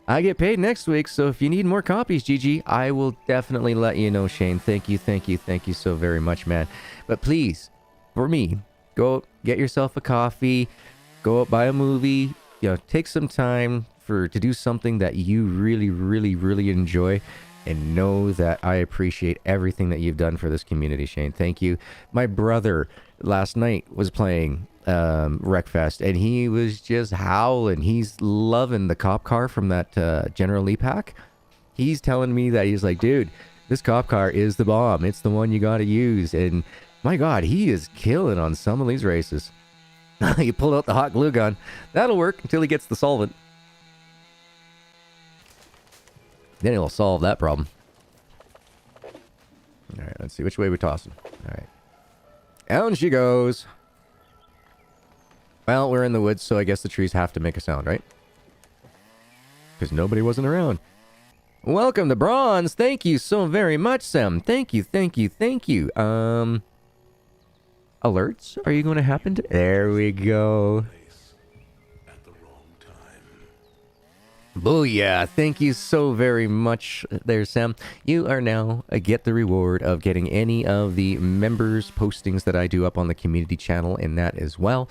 I get paid next week, so if you need more copies, GG, I will definitely let you know, Shane. Thank you so very much, man. But please, for me, go get yourself a coffee, go out, buy a movie, take some time to do something that you really enjoy, and know that I appreciate everything that you've done for this community, Shane. Thank you. My brother last night was playing Wreckfest, and he was just howling. He's loving the cop car from that General Lee pack. He's telling me that he's like, dude, this cop car is the bomb. It's the one you gotta use. And my god, he is killing on some of these races. You pulled out the hot glue gun. That'll work until he gets the solvent. Then it'll solve that problem. Alright, let's see. Which way are we tossing? Alright. Down she goes. Well, we're in the woods, so I guess the trees have to make a sound, right? Because nobody wasn't around. Welcome to Bronze. Thank you so very much, Sam. Thank you. Alerts? Are you going to happen to... There we go. Booyah! Thank you so very much there, Sam. You are now get the reward of getting any of the members' postings that I do up on the community channel in that as well.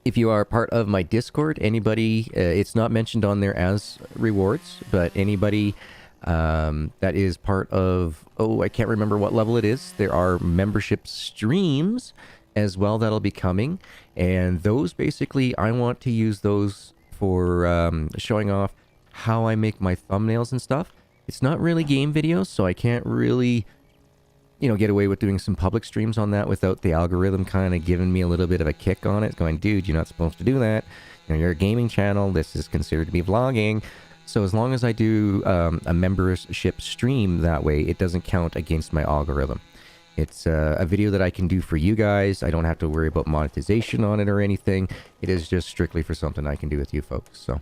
If you are part of my Discord, anybody, it's not mentioned on there as rewards, but anybody that is part of, I can't remember what level it is. There are membership streams as well that'll be coming, and those basically, I want to use those for showing off how I make my thumbnails and stuff. It's not really game videos, so I can't really, get away with doing some public streams on that without the algorithm kind of giving me a little bit of a kick on it, going, dude, you're not supposed to do that. You're a gaming channel. This is considered to be vlogging. So as long as I do a membership stream that way, it doesn't count against my algorithm. It's a video that I can do for you guys. I don't have to worry about monetization on it or anything. It is just strictly for something I can do with you folks. So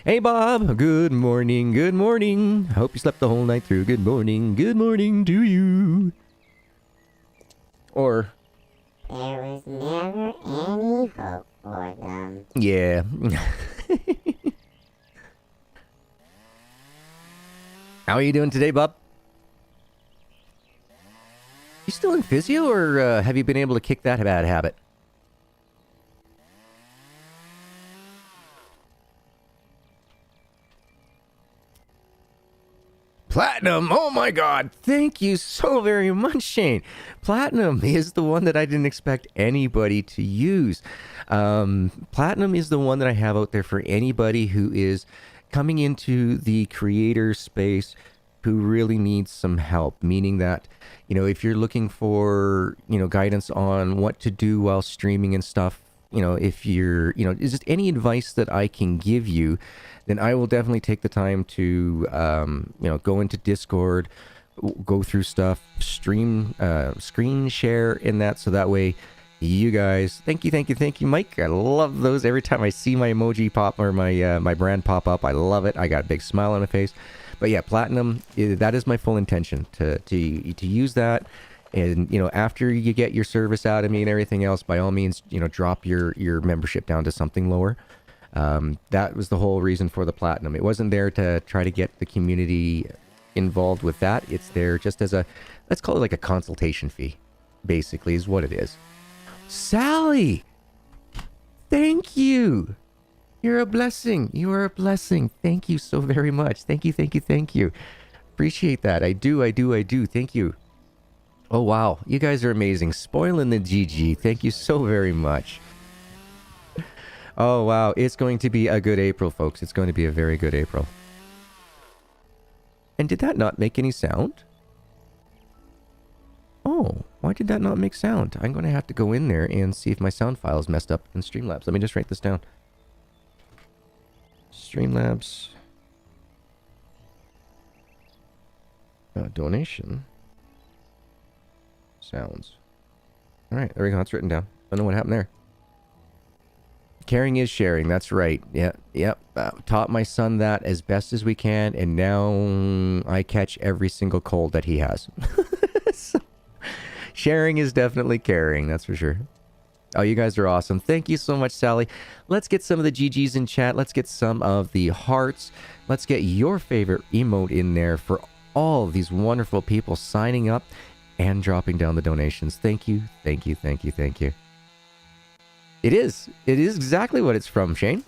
Hey, Bob. Good morning. Good morning. Hope you slept the whole night through. Good morning. Good morning to you. Or, There was never any hope for them. yeah. How are you doing today, Bob? You still in physio, or have you been able to kick that bad habit? Platinum, oh my god, thank you so very much, Shane. Platinum is the one that I didn't expect anybody to use. Platinum is the one that I have out there for anybody who is coming into the creator space who really needs some help, meaning that, you know, if you're looking for, you know, guidance on what to do while streaming and stuff, you know, if you're, you know, is just any advice that I can give you, then I will definitely take the time to, you know, go into Discord, go through stuff, stream, screen share in that, so that way you guys, thank you, Mike. I love those every time I see my emoji pop or my my brand pop up. I love it. I got a big smile on my face. But yeah, Platinum, that is my full intention to use that. And, you know, after you get your service out of me and everything else, by all means, you know, drop your membership down to something lower. That was the whole reason for the Platinum. It wasn't there to try to get the community involved with that. It's there just as a, let's call it like a consultation fee, basically, is what it is. Sally! Thank you! You're a blessing. You are a blessing. Thank you so very much. Thank you. Appreciate that. I do. Thank you. Oh, wow. You guys are amazing. Spoiling the GG. Thank you so very much. Oh, wow. It's going to be a good April, folks. It's going to be a very good April. And did that not make any sound? Oh, why did that not make sound? I'm going to have to go in there and see if my sound file is messed up in Streamlabs. Let me just write this down. Streamlabs. Donation. Sounds. Alright, there we go. It's written down. Don't know what happened there. Caring is sharing. That's right. Yep. Taught my son that as best as we can, and now I catch every single cold that he has. So, sharing is definitely caring. That's for sure. Oh, you guys are awesome. Thank you so much, Sally. Let's get some of the GGs in chat. Let's get some of the hearts. Let's get your favorite emote in there for all of these wonderful people signing up and dropping down the donations. Thank you. It is exactly what it's from, Shane.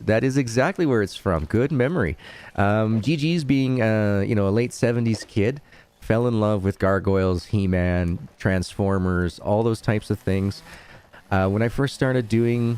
That is exactly where it's from. Good memory. GG's being, you know, a late 70s kid, fell in love with Gargoyles, He-Man, Transformers, all those types of things. When I first started doing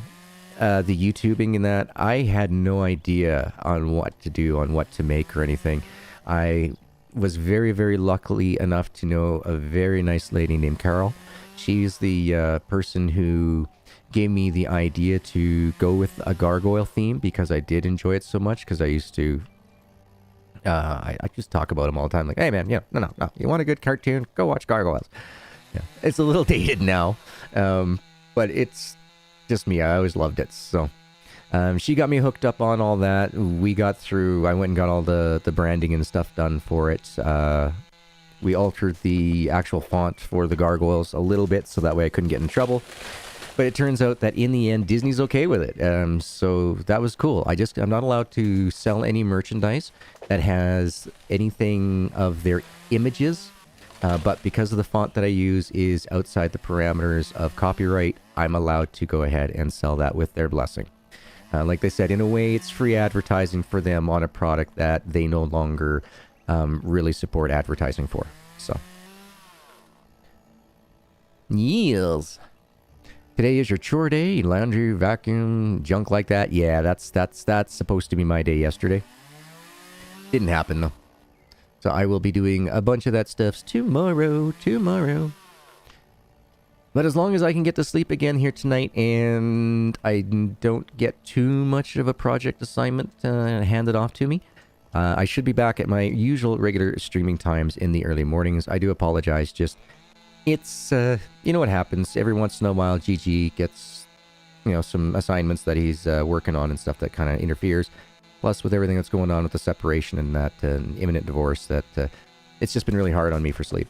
the YouTubing and that, I had no idea on what to do, on what to make or anything. I was very, very lucky enough to know a very nice lady named Carol. She's the person who gave me the idea to go with a Gargoyle theme because I did enjoy it so much, because I used to I just talk about them all the time, like, hey man, yeah, no, you want a good cartoon, go watch Gargoyles. Yeah, it's a little dated now, but it's just me. I always loved it. So she got me hooked up on all that. We got through, I went and got all the branding and stuff done for it. We altered the actual font for the Gargoyles a little bit so that way I couldn't get in trouble. But it turns out that in the end, Disney's okay with it. So that was cool. I'm not allowed to sell any merchandise that has anything of their images. But because of the font that I use is outside the parameters of copyright, I'm allowed to go ahead and sell that with their blessing. Like they said, in a way, it's free advertising for them on a product that they no longer really support advertising for. So, yes. Today is your chore day, laundry, vacuum, junk like that. Yeah, that's supposed to be my day yesterday. Didn't happen though. So I will be doing a bunch of that stuff tomorrow. But as long as I can get to sleep again here tonight and I don't get too much of a project assignment handed off to me, I should be back at my usual regular streaming times in the early mornings. I do apologize, just it's, you know what happens. Every once in a while, GG gets, you know, some assignments that he's working on and stuff that kind of interferes. Plus, with everything that's going on with the separation and that imminent divorce, that it's just been really hard on me for sleep.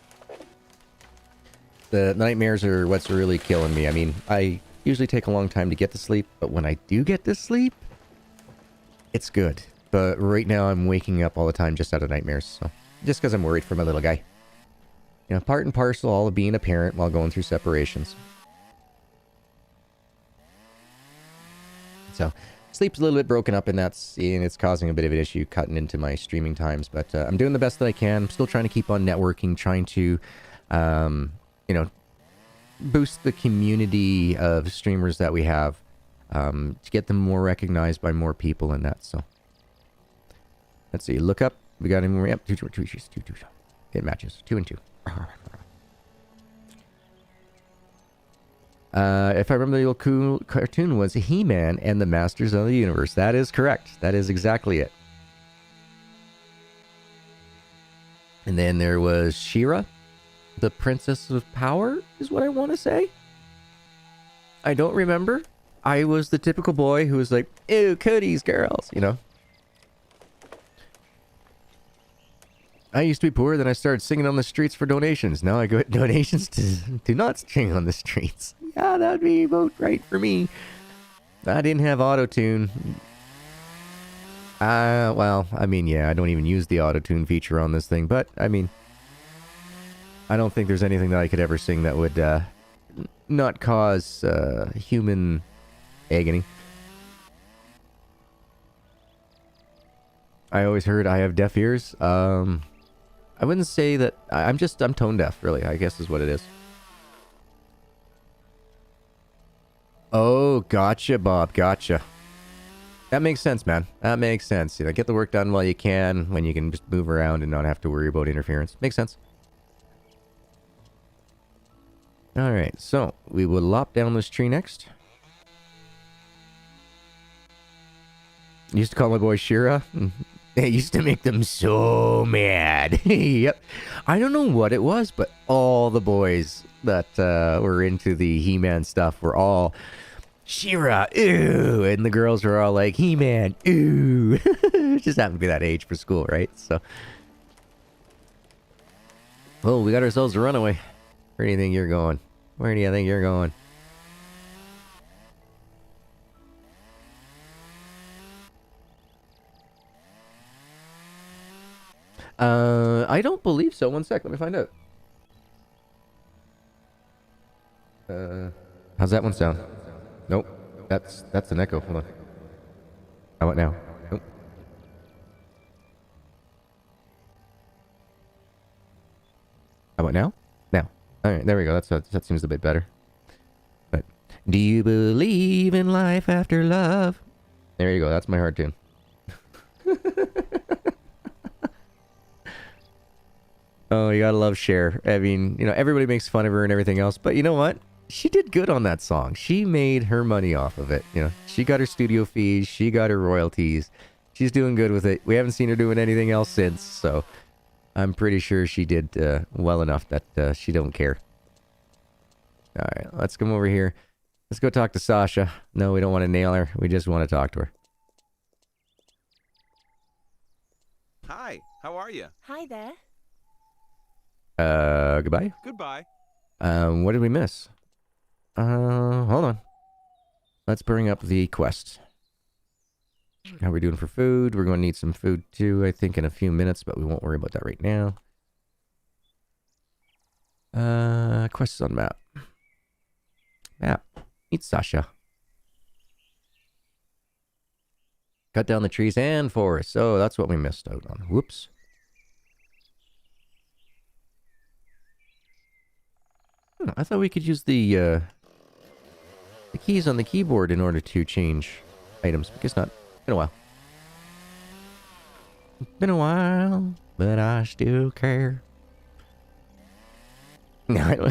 The nightmares are what's really killing me. I mean, I usually take a long time to get to sleep, but when I do get to sleep, it's good. But right now, I'm waking up all the time just out of nightmares. So, just because I'm worried for my little guy. You know, part and parcel all of being a parent while going through separations. So, sleep's a little bit broken up, and it's causing a bit of an issue cutting into my streaming times. But I'm doing the best that I can. I'm still trying to keep on networking, trying to, you know, boost the community of streamers that we have, to get them more recognized by more people and that. So, let's see. Look up. We got any more? Yep, two. It matches. 2 and 2. If I remember, the old cool cartoon was He-Man and the Masters of the Universe. That is correct. That is exactly it. And then there was She-Ra, the Princess of Power, is what I want to say. I don't remember. I was the typical boy who was like, ew, cooties, girls, you know. I used to be poor, then I started singing on the streets for donations. Now I get donations to not sing on the streets. Yeah, that would be about right for me. I didn't have auto-tune. Well, I mean, yeah, I don't even use the auto-tune feature on this thing, but, I mean, I don't think there's anything that I could ever sing that would not cause human agony. I always heard I have deaf ears. I wouldn't say that. I'm tone deaf, really, I guess is what it is. Oh, gotcha, Bob, gotcha. That makes sense, man. That makes sense. You know, get the work done while you can, when you can just move around and not have to worry about interference. Makes sense. Alright, so we will lop down this tree next. I used to call my boy She-Ra. It used to make them so mad. Yep. I don't know what it was, but all the boys that were into the He-Man stuff were all She-Ra, ooh, and the girls were all like He-Man, ooh. Just happened to be that age for school, right? So, well, we got ourselves a runaway. Where do you think you're going? Where do you think you're going? I don't believe so. One sec, let me find out. How's that one sound? Nope. That's an echo. Hold on. How about now? Nope. How about now? Now. Alright, there we go. That seems a bit better. But do you believe in life after love? There you go. That's my hard tune. Oh, you gotta love Cher. I mean, you know, everybody makes fun of her and everything else, but you know what? She did good on that song. She made her money off of it. You know, she got her studio fees, she got her royalties. She's doing good with it. We haven't seen her doing anything else since, so I'm pretty sure she did well enough that she don't care. All right, let's come over here. Let's go talk to Sasha. No, we don't want to nail her. We just want to talk to her. Hi, how are you? Hi there. Goodbye? Goodbye. What did we miss? Hold on. Let's bring up the quest. How are we doing for food? We're going to need some food too, I think, in a few minutes, but we won't worry about that right now. Quests on map. Map. Meet Sasha. Cut down the trees and forests. Oh, that's what we missed out on. Whoops. I thought we could use the keys on the keyboard in order to change items. I guess not. Been a while. Been a while, but I still care. No,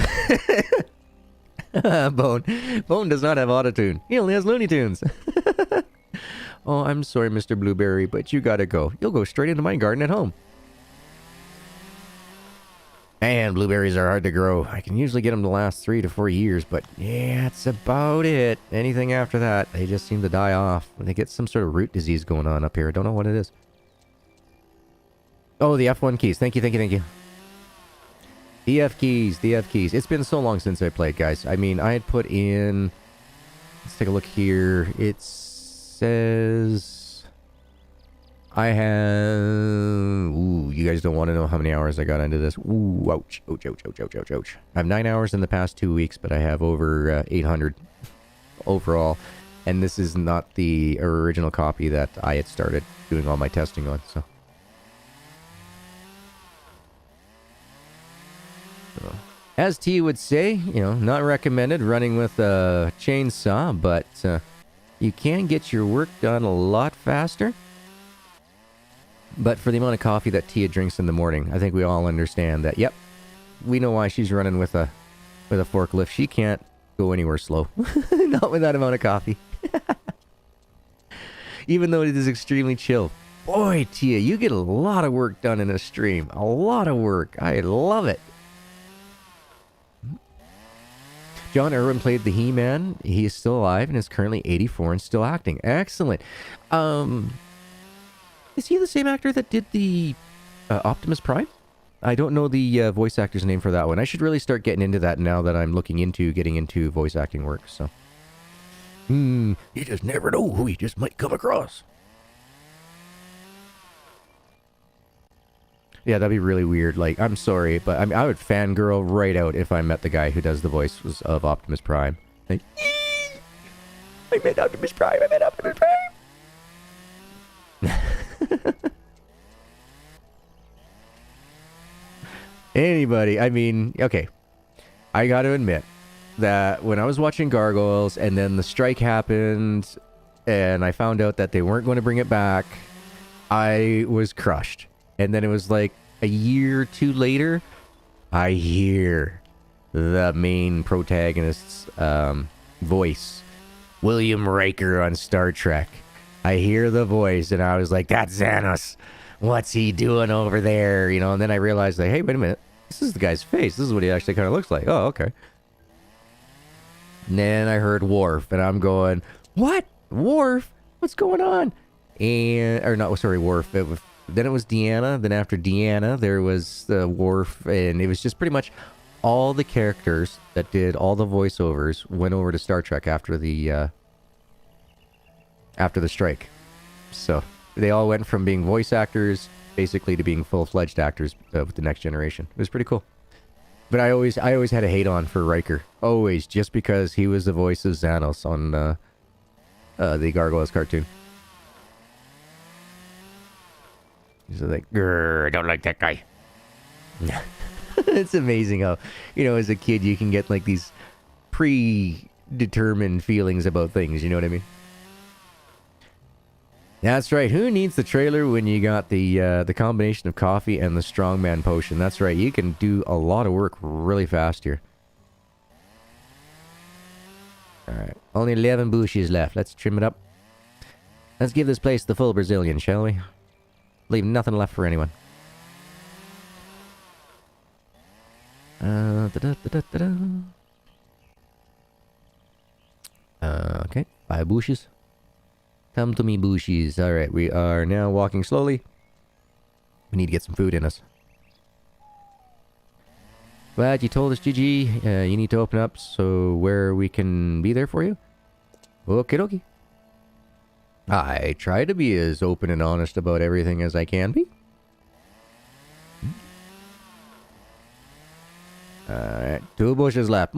Bone does not have autotune. He only has Looney Tunes. Oh, I'm sorry, Mr. Blueberry, but you gotta go. You'll go straight into my garden at home. And blueberries are hard to grow. I can usually get them to last 3 to 4 years, but yeah, that's about it. Anything after that, they just seem to die off. They get some sort of root disease going on up here. I don't know what it is. Oh, the F1 keys. Thank you, thank you, thank you. The F keys, the F keys. It's been so long since I played, guys. I mean, I had put in... Let's take a look here. It says... I have... Ooh, you guys don't want to know how many hours I got into this. Ooh, ouch. Ouch, ouch, ouch, ouch, ouch, ouch. I have 9 hours in the past 2 weeks, but I have over 800 overall. And this is not the original copy that I had started doing all my testing on, so... As T would say, you know, not recommended running with a chainsaw, but you can get your work done a lot faster. But for the amount of coffee that Tia drinks in the morning, I think we all understand that, yep, we know why she's running with a forklift. She can't go anywhere slow. Not with that amount of coffee. Even though it is extremely chill. Boy, Tia, you get a lot of work done in a stream. A lot of work. I love it. John Irwin played the He-Man. He is still alive and is currently 84 and still acting. Excellent. Is he the same actor that did the Optimus Prime? I don't know the voice actor's name for that one. I should really start getting into that now that I'm looking into getting into voice acting work, so. You just never know who you just might come across. Yeah, that'd be really weird. Like, I'm sorry, but I mean, I would fangirl right out if I met the guy who does the voice of Optimus Prime. Like, I met Optimus Prime, I met Optimus Prime. Anybody, I mean, okay. I gotta admit that when I was watching Gargoyles and then the strike happened and I found out that they weren't going to bring it back, I was crushed. And then it was like a year or two later, I hear the main protagonist's voice, William Riker on Star Trek. I hear the voice and I was like, that's Xanos. What's he doing over there? You know, and then I realized, like, hey, wait a minute. This is the guy's face. This is what he actually kind of looks like. Oh, okay. And then I heard Worf, and I'm going, what? Worf? What's going on? And, or not, sorry, Worf. Then it was Deanna. Then after Deanna, there was the Worf, and it was just pretty much all the characters that did all the voiceovers went over to Star Trek after the strike. So they all went from being voice actors basically to being full-fledged actors with the next generation. It was pretty cool. But I always had a hate on for Riker. Always, just because he was the voice of Xanos on the Gargoyles cartoon. He's like, grrr, I don't like that guy. It's amazing how, you know, as a kid you can get like these predetermined feelings about things, you know what I mean? That's right. Who needs the trailer when you got the combination of coffee and the strongman potion? That's right. You can do a lot of work really fast here. Alright. Only 11 bushes left. Let's trim it up. Let's give this place the full Brazilian, shall we? Leave nothing left for anyone. Okay. 5 bushes. Come to me, bushies. Alright, we are now walking slowly. We need to get some food in us. Glad you told us, GG. You need to open up so where we can be there for you. Okie dokie. I try to be as open and honest about everything as I can be. Alright, 2 bushes left.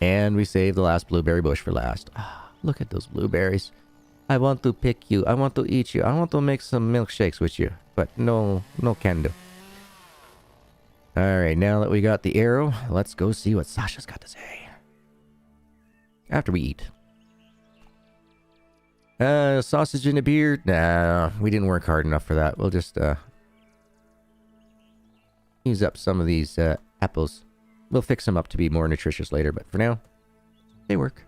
And we saved the last blueberry bush for last. Look at those blueberries. I want to pick you. I want to eat you. I want to make some milkshakes with you. But no can do. Alright, now that we got the arrow, let's go see what Sasha's got to say. After we eat. Sausage in a beer? Nah, we didn't work hard enough for that. We'll just, use up some of these, apples. We'll fix them up to be more nutritious later, but for now, they work.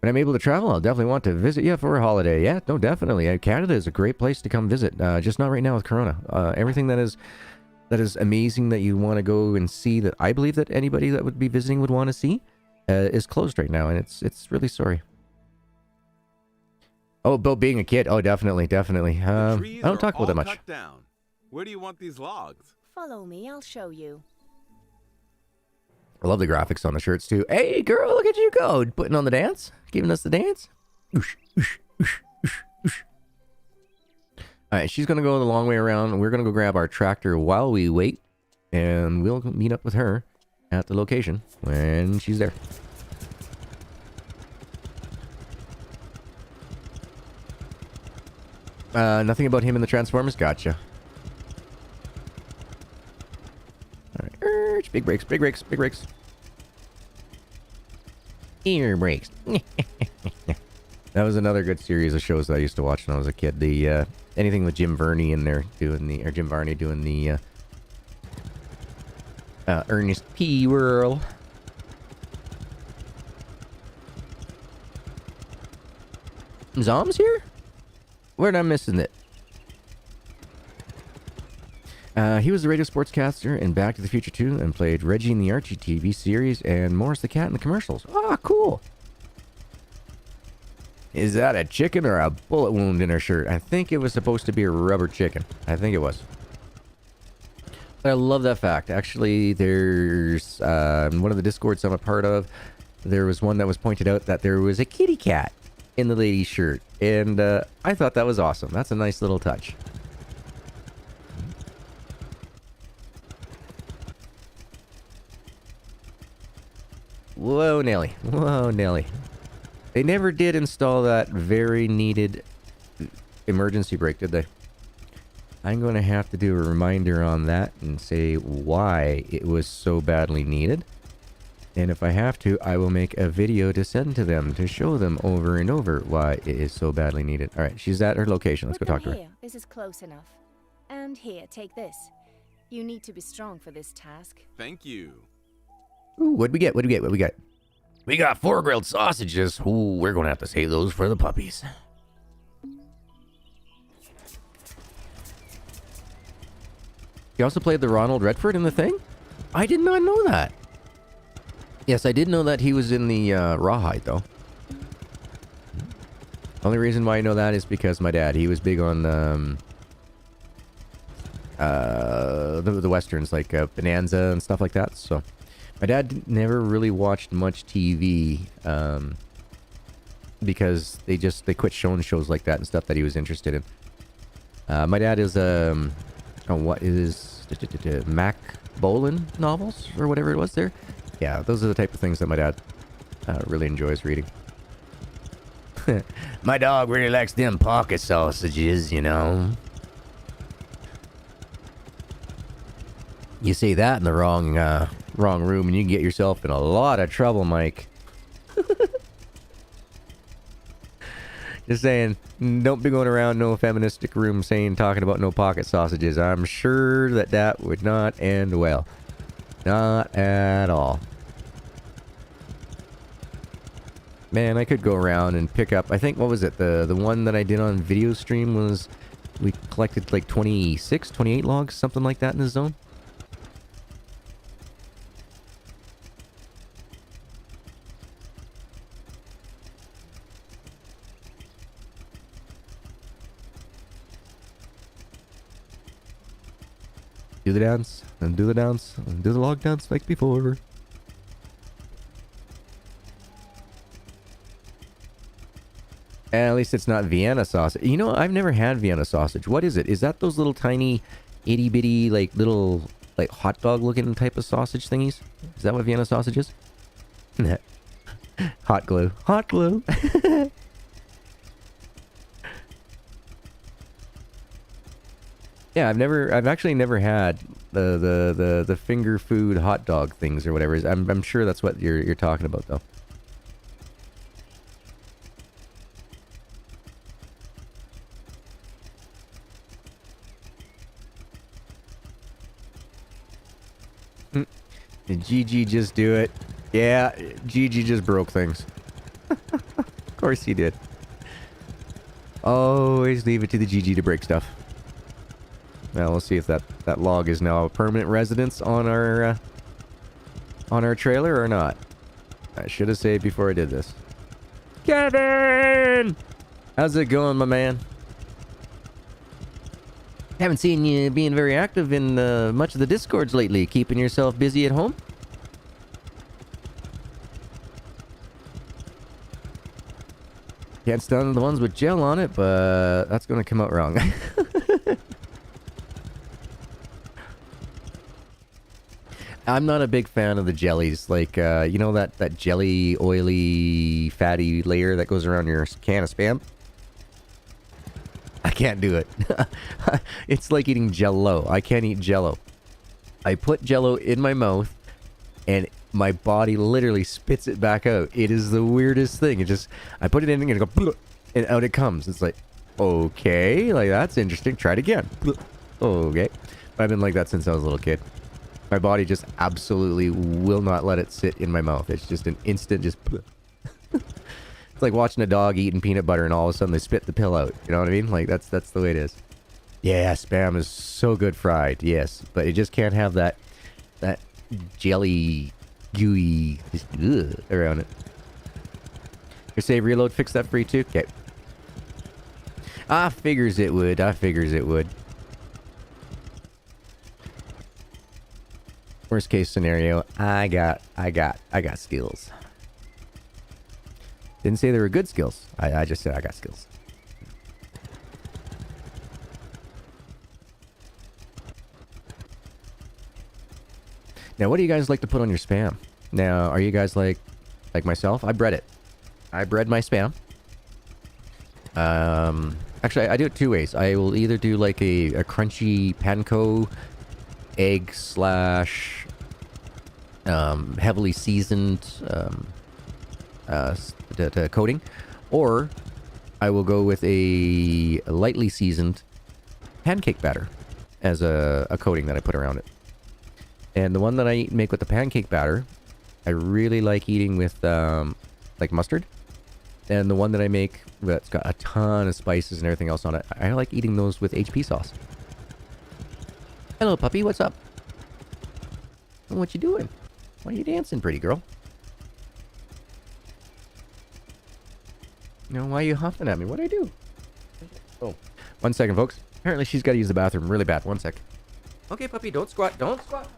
When I'm able to travel, I'll definitely want to visit you for a holiday. Yeah, no, definitely. Canada is a great place to come visit. Just not right now with Corona. Everything that is amazing that you want to go and see, that I believe that anybody that would be visiting would want to see, is closed right now, and it's really sorry. Oh, about being a kid. Oh, definitely. I don't talk about that much. Cut down. Where do you want these logs? Follow me, I'll show you. I love the graphics on the shirts too. Hey, girl, look at you go, putting on the dance, giving us the dance. Oosh, oosh, oosh, oosh, oosh. All right, she's gonna go the long way around. We're gonna go grab our tractor while we wait, and we'll meet up with her at the location when she's there. Nothing about him in the Transformers. Gotcha. All right, big brakes, big brakes, big brakes. Ear brakes. That was another good series of shows that I used to watch when I was a kid. The anything with Jim Varney in there Jim Varney doing the Ernest P. Whirl. Zom's here? Where'd I missing it? He was the radio sportscaster in Back to the Future 2 and played Reggie in the Archie TV series and Morris the Cat in the commercials. Ah, cool. Is that a chicken or a bullet wound in her shirt? I think it was supposed to be a rubber chicken. I think it was. But I love that fact. Actually, there's one of the Discords I'm a part of. There was one that was pointed out that there was a kitty cat in the lady's shirt. And I thought that was awesome. That's a nice little touch. Whoa, Nelly. Whoa, Nelly. They never did install that very needed emergency brake, did they? I'm going to have to do a reminder on that and say why it was so badly needed. And if I have to, I will make a video to send to them to show them over and over why it is so badly needed. All right, she's at her location. Let's go talk to her. This is close enough. And here, take this. You need to be strong for this task. Thank you. Ooh, what'd we get? What'd we get? What we got? We got 4 grilled sausages. Ooh, we're going to have to save those for the puppies. You also played the Ronald Redford in the thing? I did not know that. Yes, I did know that he was in the Rawhide, though. Only reason why I know that is because my dad, he was big on the Westerns, like Bonanza and stuff like that, so... My dad never really watched much TV because they quit showing shows like that and stuff that he was interested in. My dad is what is Mac Bolan novels or whatever it was there. Yeah, those are the type of things that my dad really enjoys reading. My dog really likes them pocket sausages, you know. You say that in the wrong room and you can get yourself in a lot of trouble, Mike. Just saying, don't be going around no feministic room talking about no pocket sausages. I'm sure that would not end well. Not at all. Man, I could go around and pick up, I think, what was it? The one that I did on video stream was, we collected like 26, 28 logs, something like that in the zone. Do the dance, and do the dance, and do the log dance like before. At least it's not Vienna sausage. You know, I've never had Vienna sausage. What is it? Is that those little tiny, itty bitty, like little, like hot dog looking type of sausage thingies? Is that what Vienna sausage is? Hot glue. Hot glue. Yeah, I've actually never had the finger food hot dog things or whatever. I'm sure that's what you're talking about though. Did GG just do it? Yeah, GG just broke things. course he did. Always leave it to the GG to break stuff. Now we'll see if that log is now a permanent residence on our trailer or not. I should have saved before I did this. Kevin! How's it going, my man? Haven't seen you being very active in much of the Discords lately. Keeping yourself busy at home? Can't stand the ones with gel on it, but that's going to come out wrong. I'm not a big fan of the jellies. Like, you know that jelly, oily, fatty layer that goes around your can of Spam? I can't do it. It's like eating Jell-O. I can't eat Jell-O. I put Jell-O in my mouth, and my body literally spits it back out. It is the weirdest thing. It just, I put it in and it go, and out it comes. It's like, okay, like that's interesting. Try it again. Okay. But I've been like that since I was a little kid. My body just absolutely will not let it sit in my mouth. It's just an instant, just. It's like watching a dog eating peanut butter and all of a sudden they spit the pill out. You know what I mean? Like, that's the way it is. Yeah, Spam is so good fried. Yes. But it just can't have that jelly, gooey, just around it. Your save reload fix that for you too? Okay. I figures it would. Worst case scenario, I got skills. Didn't say they were good skills. I just said I got skills. Now, what do you guys like to put on your Spam? Now, are you guys like myself? I bred it. I bred my Spam. Actually, I do it two ways. I will either do like a crunchy panko egg slash heavily seasoned coating, or I will go with a lightly seasoned pancake batter as a coating that I put around it. And the one that I make with the pancake batter, I really like eating with like mustard. And the one that I make that's got a ton of spices and everything else on it, I like eating those with HP sauce. Hello, puppy. What's up? What you doing? Why are you dancing, pretty girl? You know, why are you huffing at me? What'd I do? Oh, 1 second, folks. Apparently she's got to use the bathroom really bad. 1 sec. Okay, puppy, don't squat. Don't squat.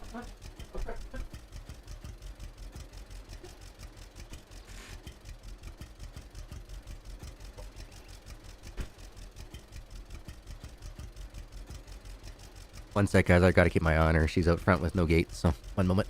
One sec, guys. I gotta keep my eye on her. She's out front with no gate, so 1 moment.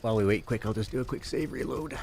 While we wait quick, I'll just do a quick save reload.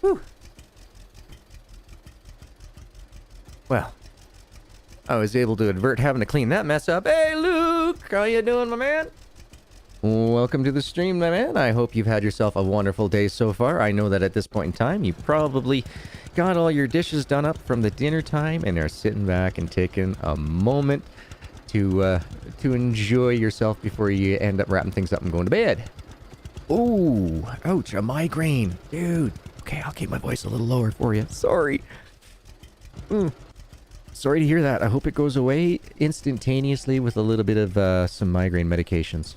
Whew. Well, I was able to avert having to clean that mess up. Hey, Luke! How you doing, my man? Welcome to the stream, my man. I hope you've had yourself a wonderful day so far. I know that at this point in time, you probably got all your dishes done up from the dinner time and are sitting back and taking a moment to enjoy yourself before you end up wrapping things up and going to bed. Ooh, ouch, a migraine. Dude. Okay, I'll keep my voice a little lower for you. Sorry. Sorry to hear that. I hope it goes away instantaneously with a little bit of some migraine medications.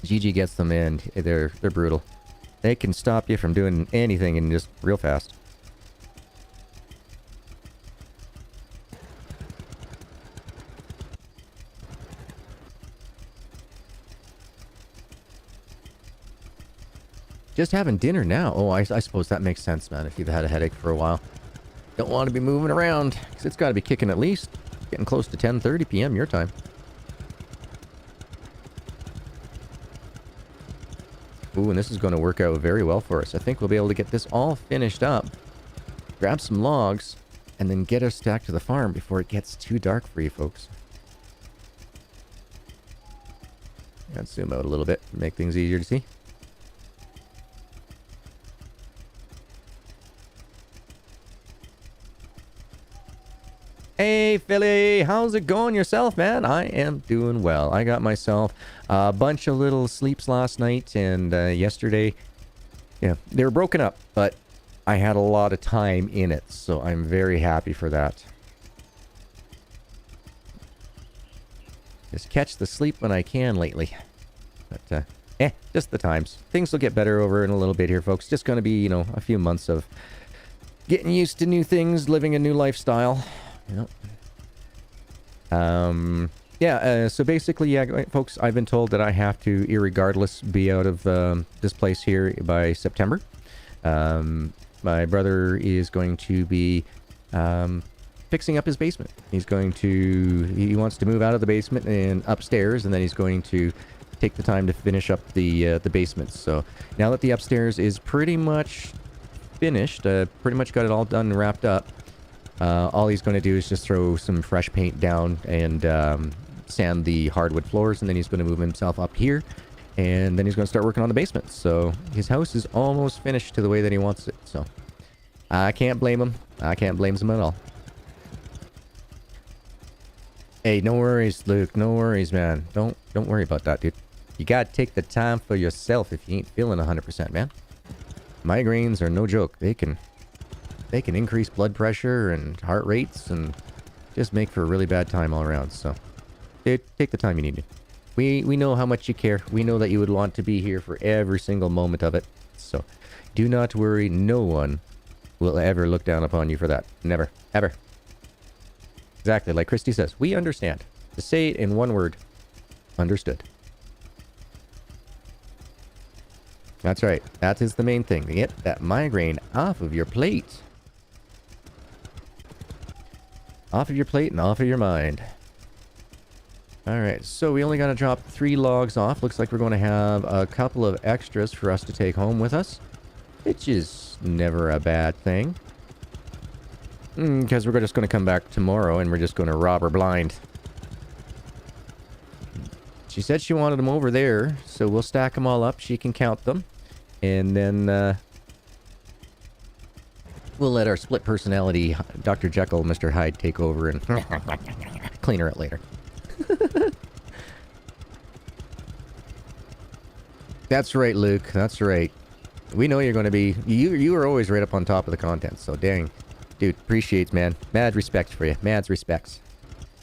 GG gets them in. They're brutal. They can stop you from doing anything and just real fast. Just having dinner now. Oh, I suppose that makes sense, man, if you've had a headache for a while. Don't want to be moving around, because it's got to be kicking at least. Getting close to 10:30 p.m. your time. Ooh, and this is going to work out very well for us. I think we'll be able to get this all finished up. Grab some logs, and then get us back to the farm before it gets too dark for you folks. Let's zoom out a little bit, make things easier to see. Hey, Philly, how's it going yourself, man? I am doing well. I got myself a bunch of little sleeps last night and yesterday. Yeah, they were broken up, but I had a lot of time in it, so I'm very happy for that. Just catch the sleep when I can lately. But, just the times. Things will get better over in a little bit here, folks. Just gonna be, you know, a few months of getting used to new things, living a new lifestyle. Yep. So basically, yeah, folks, I've been told that I have to, irregardless, be out of this place here by September. My brother is going to be fixing up his basement. He wants to move out of the basement and upstairs, and then he's going to take the time to finish up the basement. So now that the upstairs is pretty much finished, pretty much got it all done and wrapped up. All he's going to do is just throw some fresh paint down and sand the hardwood floors, and then he's going to move himself up here, and then he's going to start working on the basement. So his house is almost finished to the way that he wants it. So I can't blame him. I can't blame him at all. Hey, no worries, Luke. No worries, man. Don't worry about that, dude. You got to take the time for yourself if you ain't feeling 100%, man. Migraines are no joke. They can increase blood pressure and heart rates and just make for a really bad time all around. So, dude, take the time you need to. We know how much you care. We know that you would want to be here for every single moment of it. So, do not worry. No one will ever look down upon you for that. Never. Ever. Exactly. Like Christy says, we understand. To say it in one word, understood. That's right. That is the main thing. To get that migraine off of your plate. Off of your plate and off of your mind. Alright, so we only got to drop 3 logs off. Looks like we're going to have a couple of extras for us to take home with us. Which is never a bad thing. Because we're just going to come back tomorrow and we're just going to rob her blind. She said she wanted them over there, so we'll stack them all up. She can count them. And then we'll let our split personality, Dr. Jekyll, Mr. Hyde, take over and clean her out later. That's right, Luke. That's right. We know you're going to be... You are always right up on top of the content, so dang. Dude, appreciates, man. Mad respect for you. Mad respects.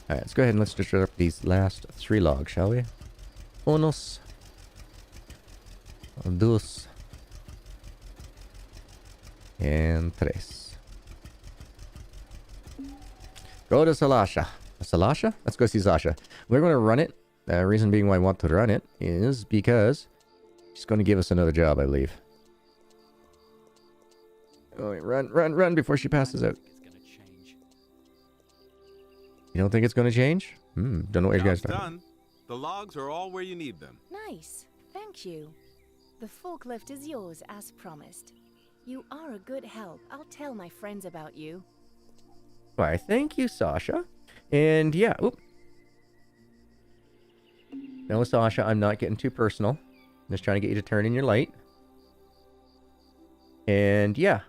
Alright, let's go ahead and let's just drop these last 3 logs, shall we? Unos. Dos. And tres. Go to Sasha. Sasha? Let's go see Sasha. We're going to run it. The reason being why I want to run it is because she She's going to give us another job, I believe. Oh, wait, run before she passes out. You don't think it's going to change? Don't know what you guys Job's are. done. The logs are all where you need them. Nice. Thank you. The forklift is yours as promised. You are a good help. I'll tell my friends about you. Why, thank you, Sasha. And yeah, oop. No, Sasha, I'm not getting too personal. I'm just trying to get you to turn in your light. And yeah.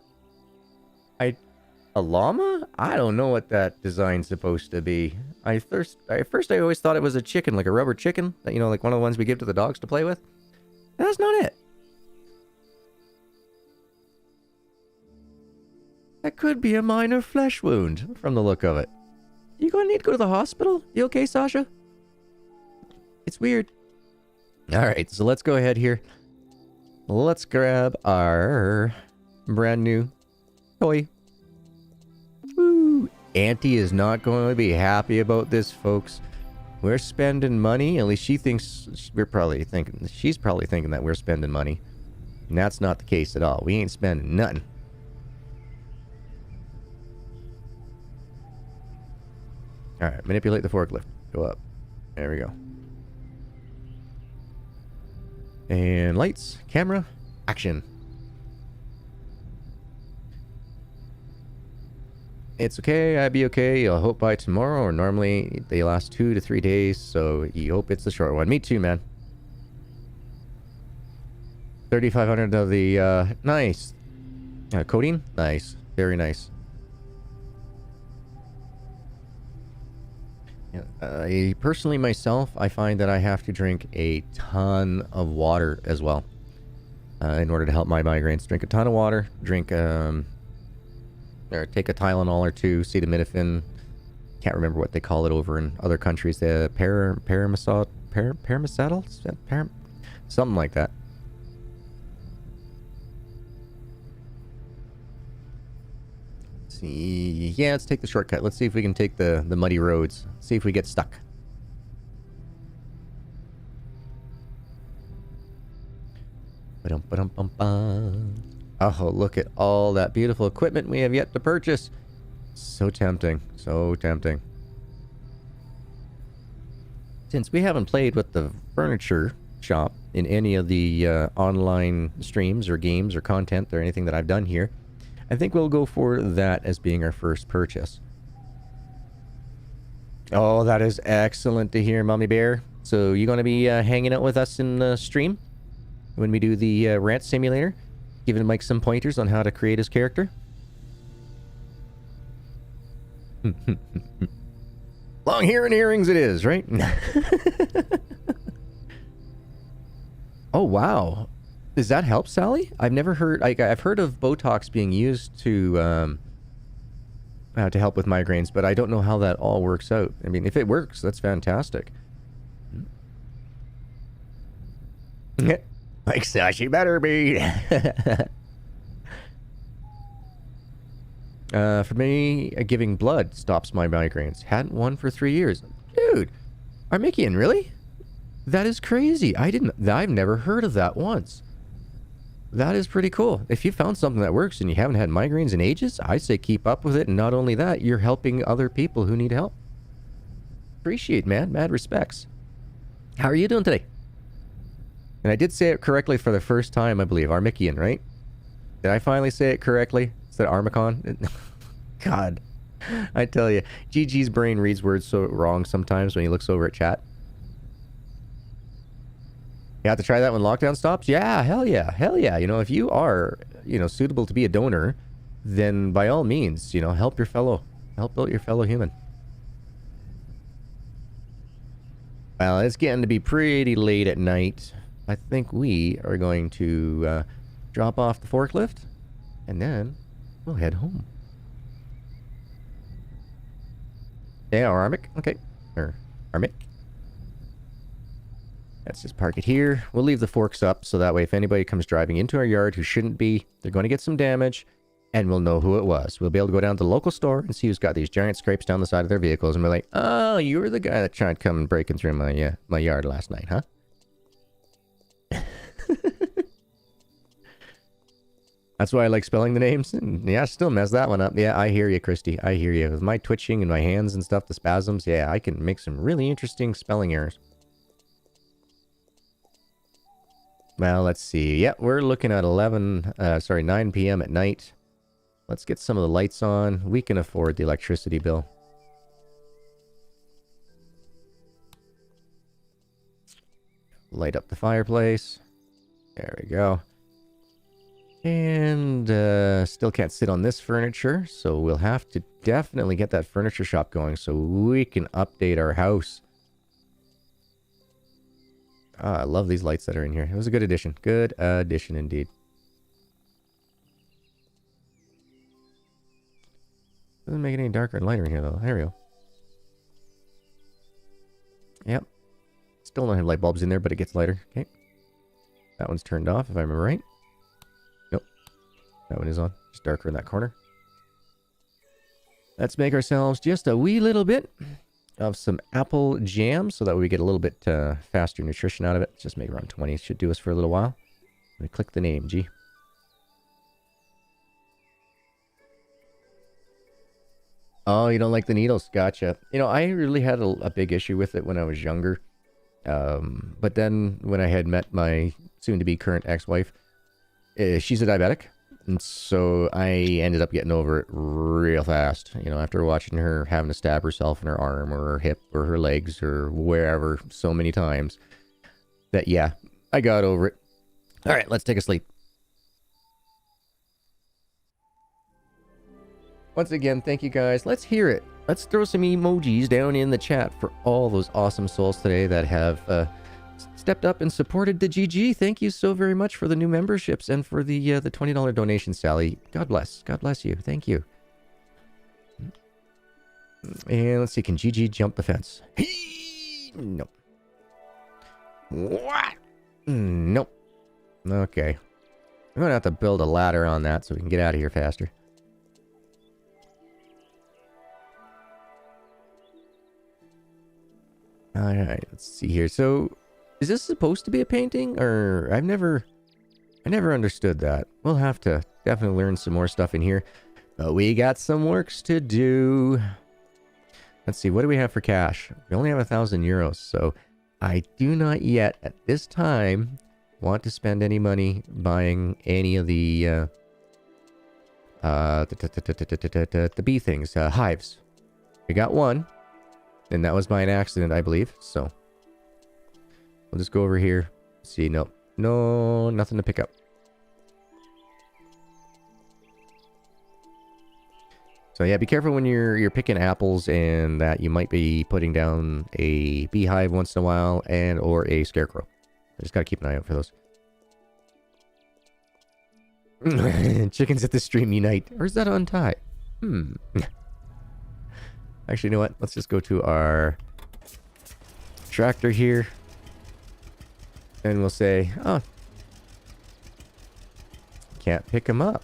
A llama? I don't know what that design's supposed to be. At first I always thought it was a chicken, like a rubber chicken. That, you know, like one of the ones we give to the dogs to play with. That's not it. That could be a minor flesh wound from the look of it. You gonna need to go to the hospital? You okay, Sasha? It's weird. Alright, so let's go ahead here. Let's grab our brand new toy. Woo! Auntie is not going to be happy about this, folks. We're spending money. At least she thinks she's probably thinking that we're spending money. And that's not the case at all. We ain't spending nothing. Alright, manipulate the forklift. Go up. There we go. And lights, camera, action. It's okay, I'd be okay. I'll hope by tomorrow, or normally they last 2 to 3 days, so you hope it's the short one. Me too, man. 3,500 of the, nice. Coating? Nice. Very nice. Personally, myself, I find that I have to drink a ton of water as well. In order to help my migraines. Drink a ton of water. Drink, or take a Tylenol or two, acetaminophen. Can't remember what they call it over in other countries. The paracetamol? Something like that. See, yeah, let's take the shortcut. Let's see if we can take the muddy roads. See if we get stuck. Oh, look at all that beautiful equipment we have yet to purchase. So tempting. So tempting. Since we haven't played with the furniture shop in any of the online streams or games or content or anything that I've done here, I think we'll go for that as being our first purchase. Oh, that is excellent to hear, Mommy Bear. So you're going to be hanging out with us in the stream when we do the rant simulator, giving Mike some pointers on how to create his character. Long hair and earrings it is, right? Oh, wow. Does that help, Sally? I've never heard... I've heard of Botox being used to help with migraines, but I don't know how that all works out. I mean, if it works, that's fantastic. Like Sasha better be. For me, giving blood stops my migraines. Hadn't one for 3 years. Dude, Armikian, really? That is crazy. I've never heard of that once. That is pretty cool. If you found something that works and you haven't had migraines in ages, I say keep up with it. And not only that, you're helping other people who need help. Appreciate, man. Mad respects. How are you doing today? And I did say it correctly for the first time, I believe. Armikian, right? Did I finally say it correctly? Instead of Armicon? God. I tell you, GG's brain reads words so wrong sometimes when he looks over at chat. You have to try that when lockdown stops? Yeah, hell yeah. Hell yeah. You know, if you are, suitable to be a donor, then by all means, help out your fellow human. Well, it's getting to be pretty late at night. I think we are going to drop off the forklift, and then we'll head home. Yeah, or Armic? Okay. Or Armic. Let's just park it here. We'll leave the forks up, so that way if anybody comes driving into our yard who shouldn't be, they're going to get some damage, and we'll know who it was. We'll be able to go down to the local store and see who's got these giant scrapes down the side of their vehicles, and we're like, oh, you were the guy that tried to come breaking through my yard last night, huh? That's why I like spelling the names. And yeah, I still mess that one up. Yeah, I hear you, Christy. I hear you. With my twitching and my hands and stuff, the spasms, yeah, I can make some really interesting spelling errors. Well, let's see. Yeah, we're looking at 9 p.m. at night. Let's get some of the lights on. We can afford the electricity bill. Light up the fireplace. There we go. And still can't sit on this furniture, so we'll have to definitely get that furniture shop going so we can update our house. Ah, I love these lights that are in here. It was a good addition. Good addition indeed. Doesn't make it any darker and lighter in here though. There we go. Yep. Still don't have light bulbs in there, but it gets lighter. Okay. That one's turned off if I remember right. Nope. That one is on. Just darker in that corner. Let's make ourselves just a wee little bit of some apple jam so that we get a little bit faster nutrition out of it. Just make around 20. It should do us for a little while. I'm going to click the name, G. Oh, you don't like the needles? Gotcha. You know, I really had a big issue with it when I was younger. But then when I had met my soon-to-be current ex-wife, she's a diabetic. And so I ended up getting over it real fast. You know, after watching her having to stab herself in her arm or her hip or her legs or wherever so many times. That, yeah, I got over it. All right, let's take a sleep. Once again, thank you guys. Let's hear it. Let's throw some emojis down in the chat for all those awesome souls today that have stepped up and supported the GG. Thank you so very much for the new memberships and for the $20 donation, Sally. God bless. God bless you. Thank you. And let's see. Can GG jump the fence? Nope. What? Nope. Okay. I'm going to have to build a ladder on that so we can get out of here faster. Alright, let's see here. So, is this supposed to be a painting? Or, I never understood that. We'll have to definitely learn some more stuff in here. But we got some works to do. Let's see, what do we have for cash? We only have 1,000 euros, so I do not yet, at this time, want to spend any money buying any of the bee things, hives. We got one. And that was by an accident, I believe. So, we'll just go over here. See, no, nothing to pick up. So yeah, be careful when you're picking apples, and that you might be putting down a beehive once in a while, and or a scarecrow. I just gotta keep an eye out for those. Chickens at the stream unite, or is that untie? Actually, you know what? Let's just go to our tractor here. And we'll say, oh, can't pick them up.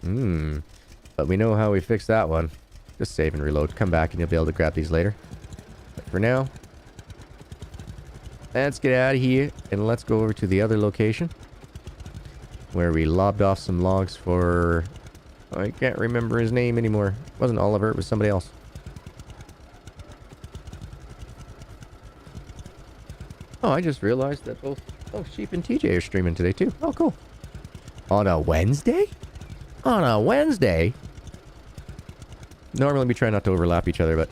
But we know how we fix that one. Just save and reload. Come back and you'll be able to grab these later. But for now, let's get out of here and let's go over to the other location where we lobbed off some logs for... I can't remember his name anymore. It wasn't Oliver, it was somebody else. Oh, I just realized that both Sheep and TJ are streaming today too. Oh, cool. On a Wednesday? On a Wednesday? Normally we try not to overlap each other, but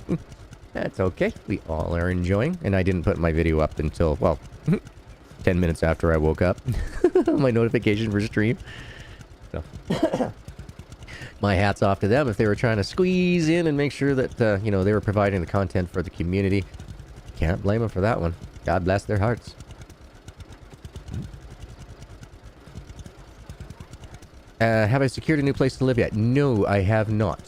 that's okay. We all are enjoying. And I didn't put my video up until, well, 10 minutes after I woke up. My notification for stream. So... My hat's off to them if they were trying to squeeze in and make sure that, you know, they were providing the content for the community. Can't blame them for that one. God bless their hearts. Have I secured a new place to live yet? No, I have not.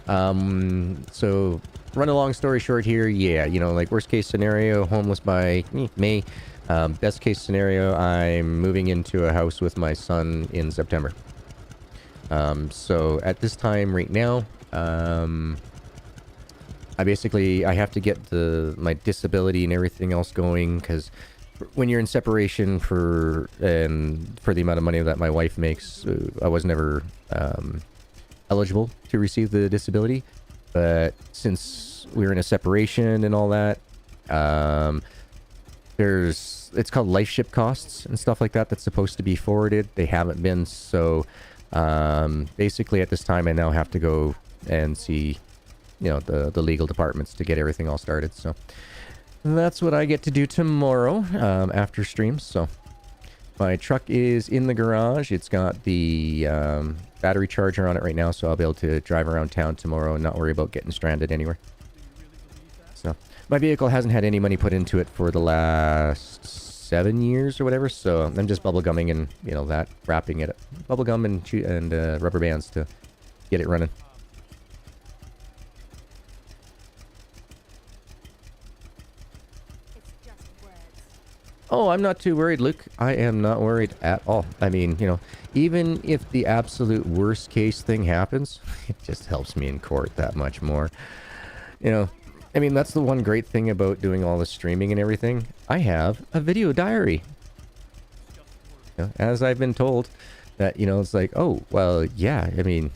So, run a long story short here, yeah, you know, like worst case scenario, homeless by May. Best case scenario, I'm moving into a house with my son in September. So at this time right now, I have to get my disability and everything else going, because when you're in separation for the amount of money that my wife makes, I was never eligible to receive the disability. But since we were in a separation and all that, it's called life ship costs and stuff like that that's supposed to be forwarded. They haven't been, so basically at this time I now have to go and see, the legal departments to get everything all started. So that's what I get to do tomorrow after streams. So my truck is in the garage. It's got the battery charger on it right now, so I'll be able to drive around town tomorrow and not worry about getting stranded anywhere. So my vehicle hasn't had any money put into it for the last 7 years or whatever, so I'm just bubblegumming and, that, wrapping it. Bubblegum and rubber bands to get it running. Oh, I'm not too worried, Luke. I am not worried at all. I mean, even if the absolute worst case thing happens, it just helps me in court that much more. I mean, that's the one great thing about doing all the streaming and everything. I have a video diary. As I've been told that, it's like, oh, well, yeah, I mean,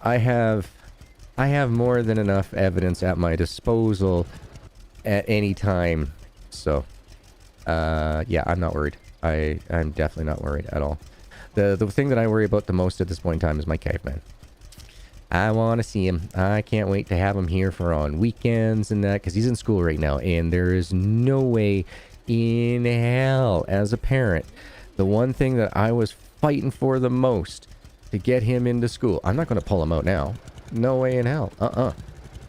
I have more than enough evidence at my disposal at any time. So, yeah, I'm not worried. I'm definitely not worried at all. The thing that I worry about the most at this point in time is my caveman. I want to see him. I can't wait to have him here for on weekends and that, because he's in school right now, and there is no way in hell, as a parent, the one thing that I was fighting for the most to get him into school, I'm not going to pull him out now. No way in hell.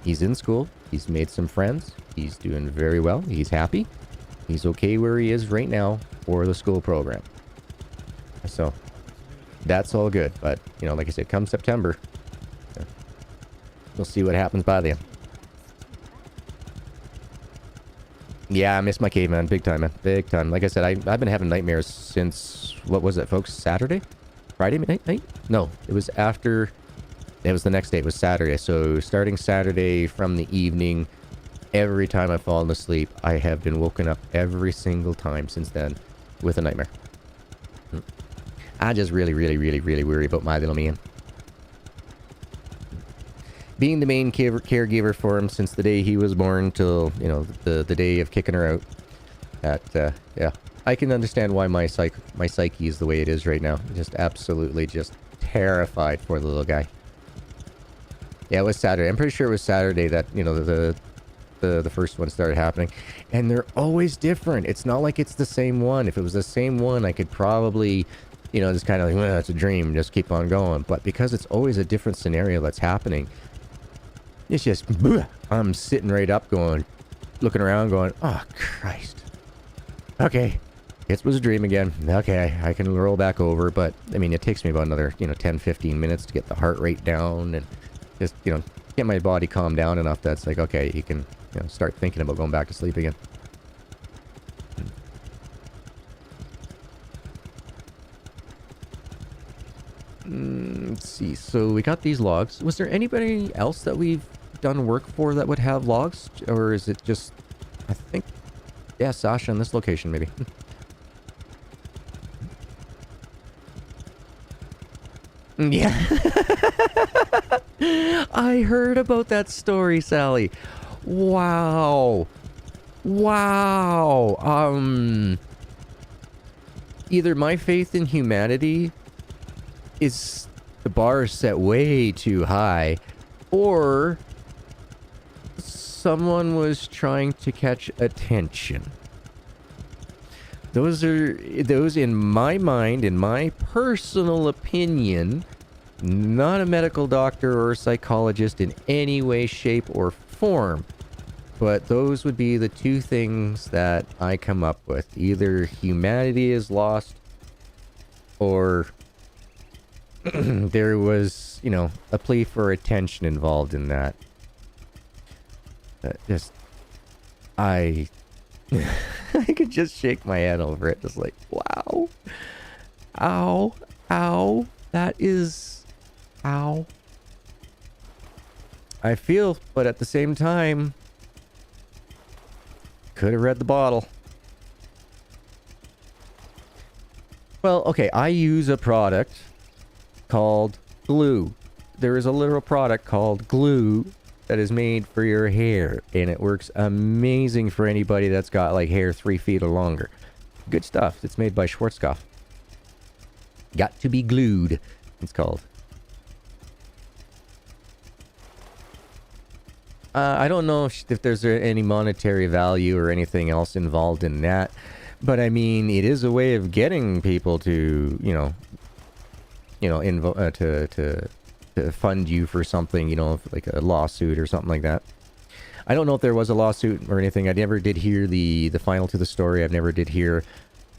He's in school. He's made some friends. He's doing very well. He's happy. He's okay where he is right now for the school program. So, that's all good. But, like I said, come September, we'll see what happens by then. Yeah, I miss my caveman. Big time, man. Big time. Like I said, I've been having nightmares since, what was it, folks? Saturday? Friday night? No, it was after... It was the next day. It was Saturday. So, starting Saturday from the evening, every time I've fallen asleep, I have been woken up every single time since then with a nightmare. I just really, really, really, really worry about my little man. Being the main caregiver for him since the day he was born till, the day of kicking her out. Yeah. I can understand why my psyche is the way it is right now. Just absolutely just terrified for the little guy. Yeah, it was Saturday. I'm pretty sure it was Saturday that, the first one started happening. And they're always different. It's not like it's the same one. If it was the same one, I could probably, just kind of like, well, it's a dream, just keep on going. But because it's always a different scenario that's happening, it's just, I'm sitting right up looking around going, oh, Christ. Okay, it was a dream again. Okay, I can roll back over. But, I mean, it takes me about another, 10, 15 minutes to get the heart rate down and just, get my body calmed down enough that's like, okay, you can, start thinking about going back to sleep again. Let's see. So we got these logs. Was there anybody else that we've done work for that would have logs? Or is it just, I think, yeah, Sasha in this location maybe. Yeah. I heard about that story, Sally. Wow. Either my faith in humanity is, the bar is set way too high, or someone was trying to catch attention. Those in my mind, in my personal opinion, not a medical doctor or psychologist in any way, shape, or form. But those would be the two things that I come up with. Either humanity is lost, or there was, a plea for attention involved in that. I could just shake my head over it. Just like, wow. Ow. That is, ow. I feel, but at the same time, Could have read the bottle. Well, okay, I use a product called glue. There is a literal product called glue that is made for your hair, and it works amazing for anybody that's got like hair 3 feet or longer. Good stuff. It's made by Schwarzkopf. Got to be glued, it's called. I don't know if there's any monetary value or anything else involved in that, but I mean, it is a way of getting people to, to fund you for something, like a lawsuit or something like that. I don't know if there was a lawsuit or anything. I never did hear the final to the story. I never did hear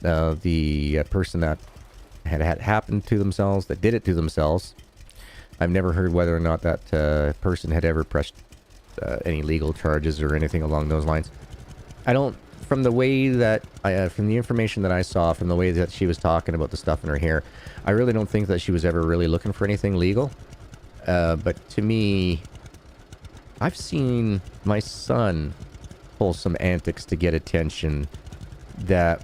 the person that had happened to themselves, that did it to themselves. I've never heard whether or not that person had ever pressed any legal charges or anything along those lines. I don't, from the way that from the information that I saw, from the way that she was talking about the stuff in her hair, I really don't think that she was ever really looking for anything legal. But to me, I've seen my son pull some antics to get attention that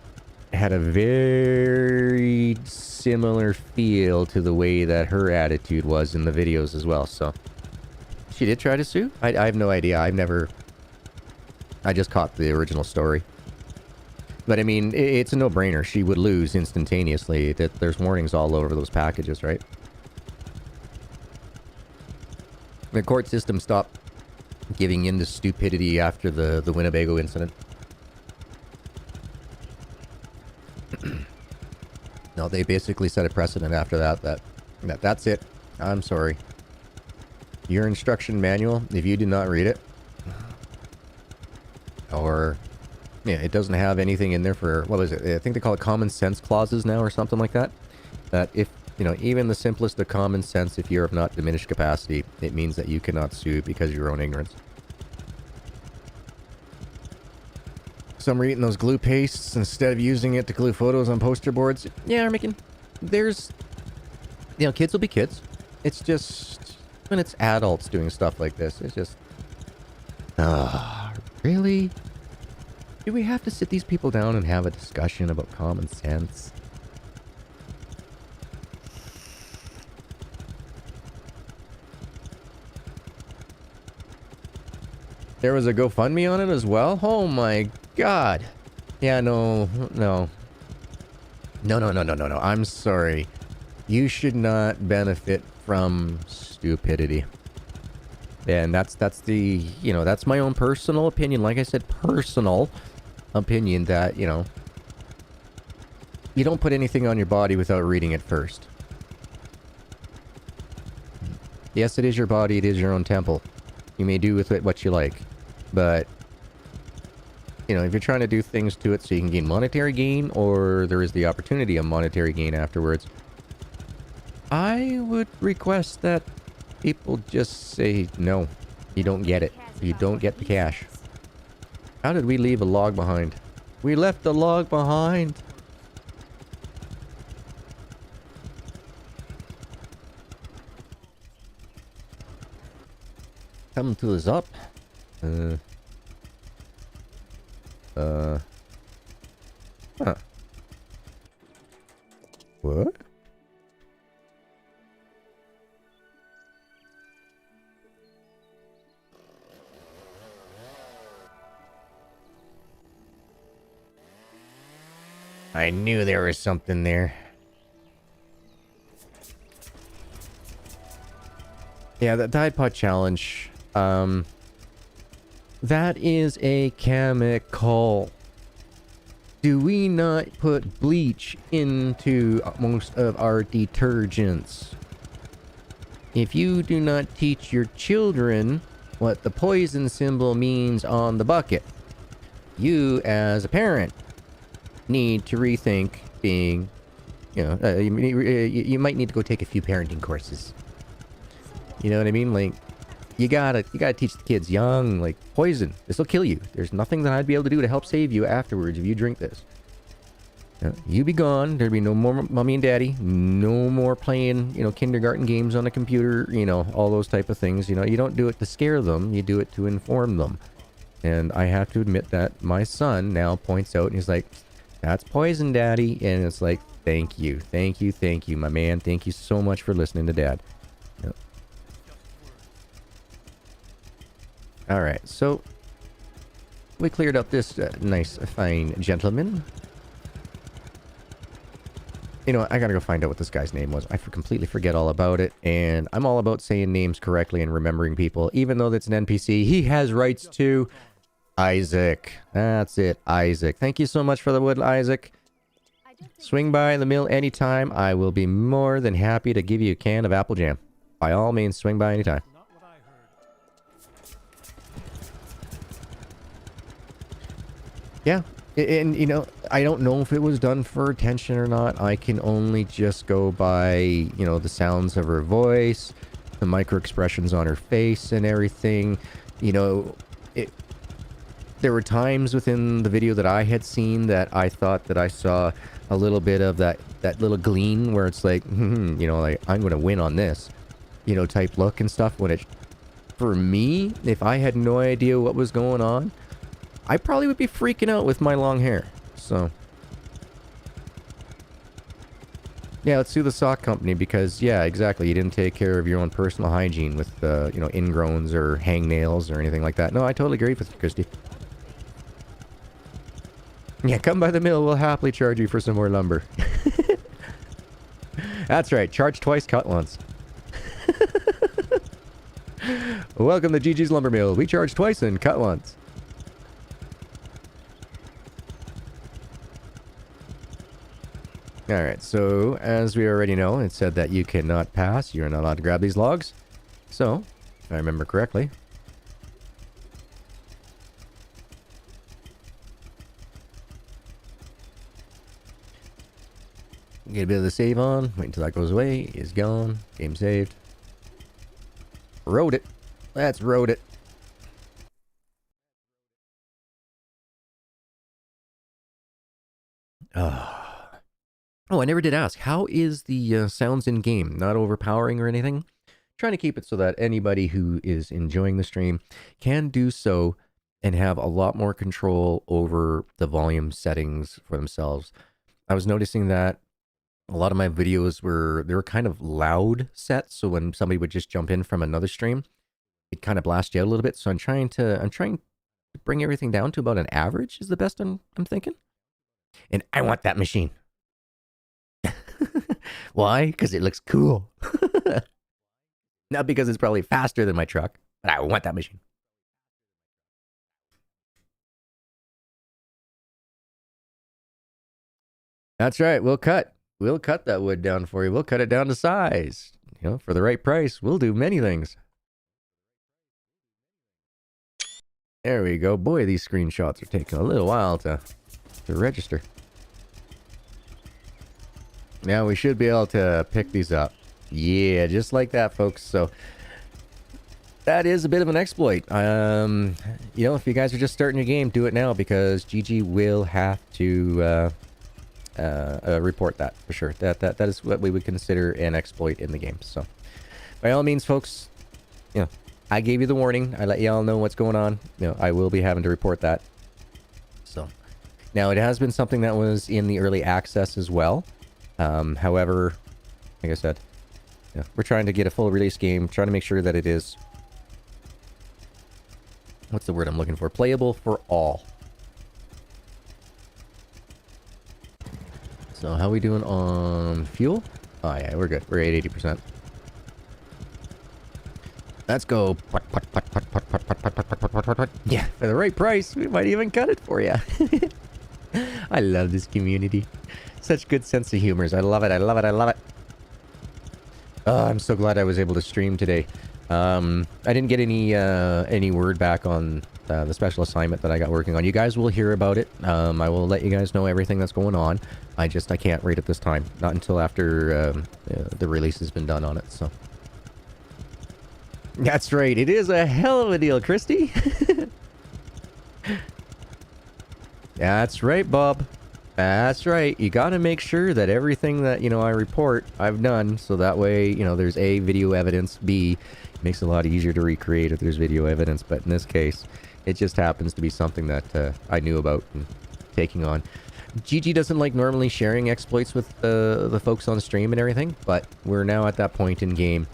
had a very similar feel to the way that her attitude was in the videos as well. So she did try to sue. I have no idea. I just caught the original story. But I mean, it's a no-brainer. She would lose instantaneously. That there's warnings all over those packages, right? The court system stopped giving in to stupidity after the Winnebago incident. No, they basically set a precedent after that's it. I'm sorry. Your instruction manual, if you do not read it, or yeah, it doesn't have anything in there for, what is it? I think they call it common sense clauses now or something like that. That if, even the simplest of common sense, if you're of not diminished capacity, it means that you cannot sue because of your own ignorance. Some are eating those glue pastes instead of using it to glue photos on poster boards. Yeah, Armakin, there's, kids will be kids. It's just, when it's adults doing stuff like this, it's just, really? Do we have to sit these people down and have a discussion about common sense? There was a GoFundMe on it as well? Oh my god. Yeah, no. I'm sorry. You should not benefit from stupidity. And that's the, that's my own personal opinion. Like I said, personal opinion that, you don't put anything on your body without reading it first. Yes, it is your body. It is your own temple. You may do with it what you like. But, if you're trying to do things to it so you can gain monetary gain, or there is the opportunity of monetary gain afterwards, I would request that people just say, no, you don't get it. You don't get the cash. How did we leave a log behind? We left a log behind. Coming to us up. Huh. What? I knew there was something there. Yeah, that Tide Pod challenge. That is a chemical. Do we not put bleach into most of our detergents? If you do not teach your children what the poison symbol means on the bucket, you as a parent need to rethink being, you might need to go take a few parenting courses. You know what I mean? Like, you gotta teach the kids young, like, poison. This will kill you. There's nothing that I'd be able to do to help save you afterwards if you drink this. You be gone. There'd be no more mommy and daddy. No more playing, kindergarten games on the computer. All those type of things. You don't do it to scare them. You do it to inform them. And I have to admit that my son now points out and he's like, that's poison, Daddy. And it's like, thank you, my man. Thank you so much for listening to Dad. Yep. Alright, so we cleared up this nice, fine gentleman. You know what? I gotta go find out what this guy's name was. I completely forget all about it. And I'm all about saying names correctly and remembering people. Even though that's an NPC, he has rights too. Isaac. That's it, Isaac. Thank you so much for the wood, Isaac. Swing by the mill anytime. I will be more than happy to give you a can of apple jam. By all means, swing by anytime. Yeah. And, you know, I don't know if it was done for attention or not. I can only just go by, you know, the sounds of her voice, the micro expressions on her face and everything. You know, there were times within the video that I had seen that I thought that I saw a little bit of that little gleam where it's like, you know, like, I'm going to win on this, you know, type look and stuff. When it, for me, if I had no idea what was going on, I probably would be freaking out with my long hair. So, yeah, let's sue the sock company because, yeah, exactly. You didn't take care of your own personal hygiene with, you know, ingrowns or hangnails or anything like that. No, I totally agree with you, Christy. Yeah, come by the mill. We'll happily charge you for some more lumber. That's right. Charge twice, cut once. Welcome to GG's Lumber Mill. We charge twice and cut once. Alright, so as we already know, it said that you cannot pass. You're not allowed to grab these logs. So, if I remember correctly, get a bit of the save on. Wait until that goes away. Is gone. Game saved. Road it. Let's road it. Oh, I never did ask. How is the sounds in game? Not overpowering or anything? Trying to keep it so that anybody who is enjoying the stream can do so and have a lot more control over the volume settings for themselves. I was noticing that a lot of my videos they were kind of loud sets, so when somebody would just jump in from another stream, it kind of blast you out a little bit. So I'm trying to bring everything down to about an average is the best I'm thinking. And I want that machine. Why? Because it looks cool. Not because it's probably faster than my truck, but I want that machine. That's right. We'll cut that wood down for you. We'll cut it down to size. You know, for the right price, we'll do many things. There we go. Boy, these screenshots are taking a little while to register. Now we should be able to pick these up. Yeah, just like that, folks. So that is a bit of an exploit. You know, if you guys are just starting your game, do it now because GG will have to report that for sure. That is what we would consider an exploit in the game. So by all means, folks, you know, I gave you the warning. I let y'all know what's going on. You know, I will be having to report that. So now it has been something that was in the early access as well. However, like I said, yeah, we're trying to get a full release game, trying to make sure that it is, what's the word I'm looking for? Playable for all. So how we doing on fuel? Oh yeah, we're good. We're at 80%. Let's go. Yeah, for the right price, we might even cut it for you. I love this community. Such good sense of humor. I love it. I love it. I love it. Oh, I'm so glad I was able to stream today. I didn't get any word back on the special assignment that I got working on. You guys will hear about it. I will let you guys know everything that's going on. I can't rate it this time. Not until after the release has been done on it. So that's right. It is a hell of a deal, Christy. That's right, Bob. That's right. You got to make sure that everything that, you know, I report, I've done. So that way, you know, there's A, video evidence. B, it makes it a lot easier to recreate if there's video evidence. But in this case, It just happens to be something that I knew about and taking on. GG doesn't like normally sharing exploits with the folks on stream and everything, but we're now at that point in game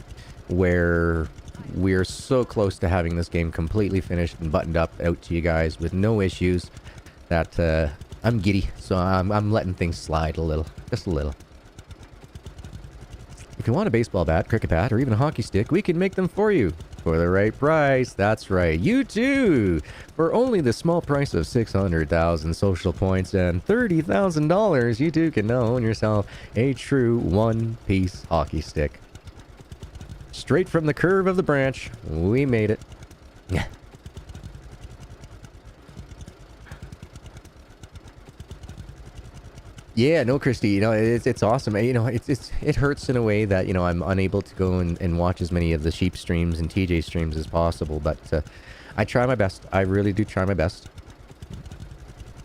where we're so close to having this game completely finished and buttoned up out to you guys with no issues that I'm giddy, so I'm letting things slide a little, just a little. If you want a baseball bat, cricket bat, or even a hockey stick, we can make them for you. For the right price, that's right, you too! For only the small price of 600,000 social points and $30,000, you too can now own yourself a true one-piece hockey stick. Straight from the curve of the branch, we made it. Yeah, no, Christy, you know, it's awesome. You know, it hurts in a way that, you know, I'm unable to go and watch as many of the sheep streams and TJ streams as possible, but I try my best. I really do try my best.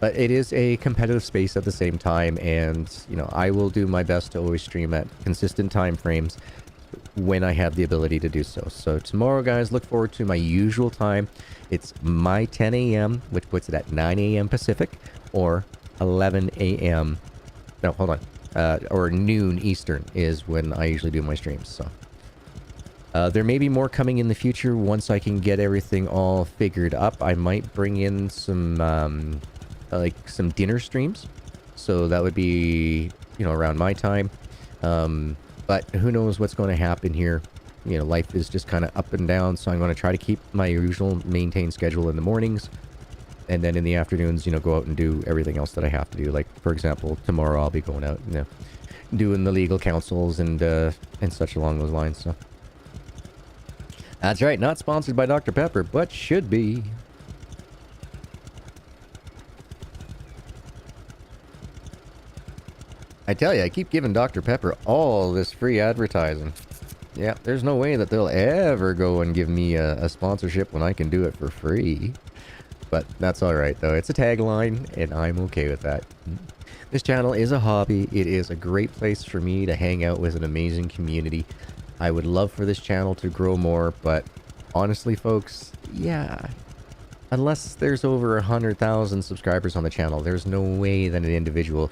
But it is a competitive space at the same time, and, you know, I will do my best to always stream at consistent time frames when I have the ability to do so. So tomorrow, guys, look forward to my usual time. It's my 10 a.m., which puts it at 9 a.m. Pacific, or 11 a.m. No, hold on. Or noon Eastern is when I usually do my streams, so. There may be more coming in the future once I can get everything all figured up. I might bring in some, like, some dinner streams. So that would be, you know, around my time. But who knows what's going to happen here. You know, life is just kind of up and down, so I'm going to try to keep my usual maintained schedule in the mornings. And then in the afternoons, you know, go out and do everything else that I have to do. Like, for example, tomorrow I'll be going out, you know, doing the legal counsels and such along those lines, so. That's right, not sponsored by Dr. Pepper, but should be. I tell you, I keep giving Dr. Pepper all this free advertising. Yeah, there's no way that they'll ever go and give me a sponsorship when I can do it for free. But that's alright, though. It's a tagline, and I'm okay with that. This channel is a hobby. It is a great place for me to hang out with an amazing community. I would love for this channel to grow more, but honestly, folks, yeah. Unless there's over 100,000 subscribers on the channel, there's no way that an individual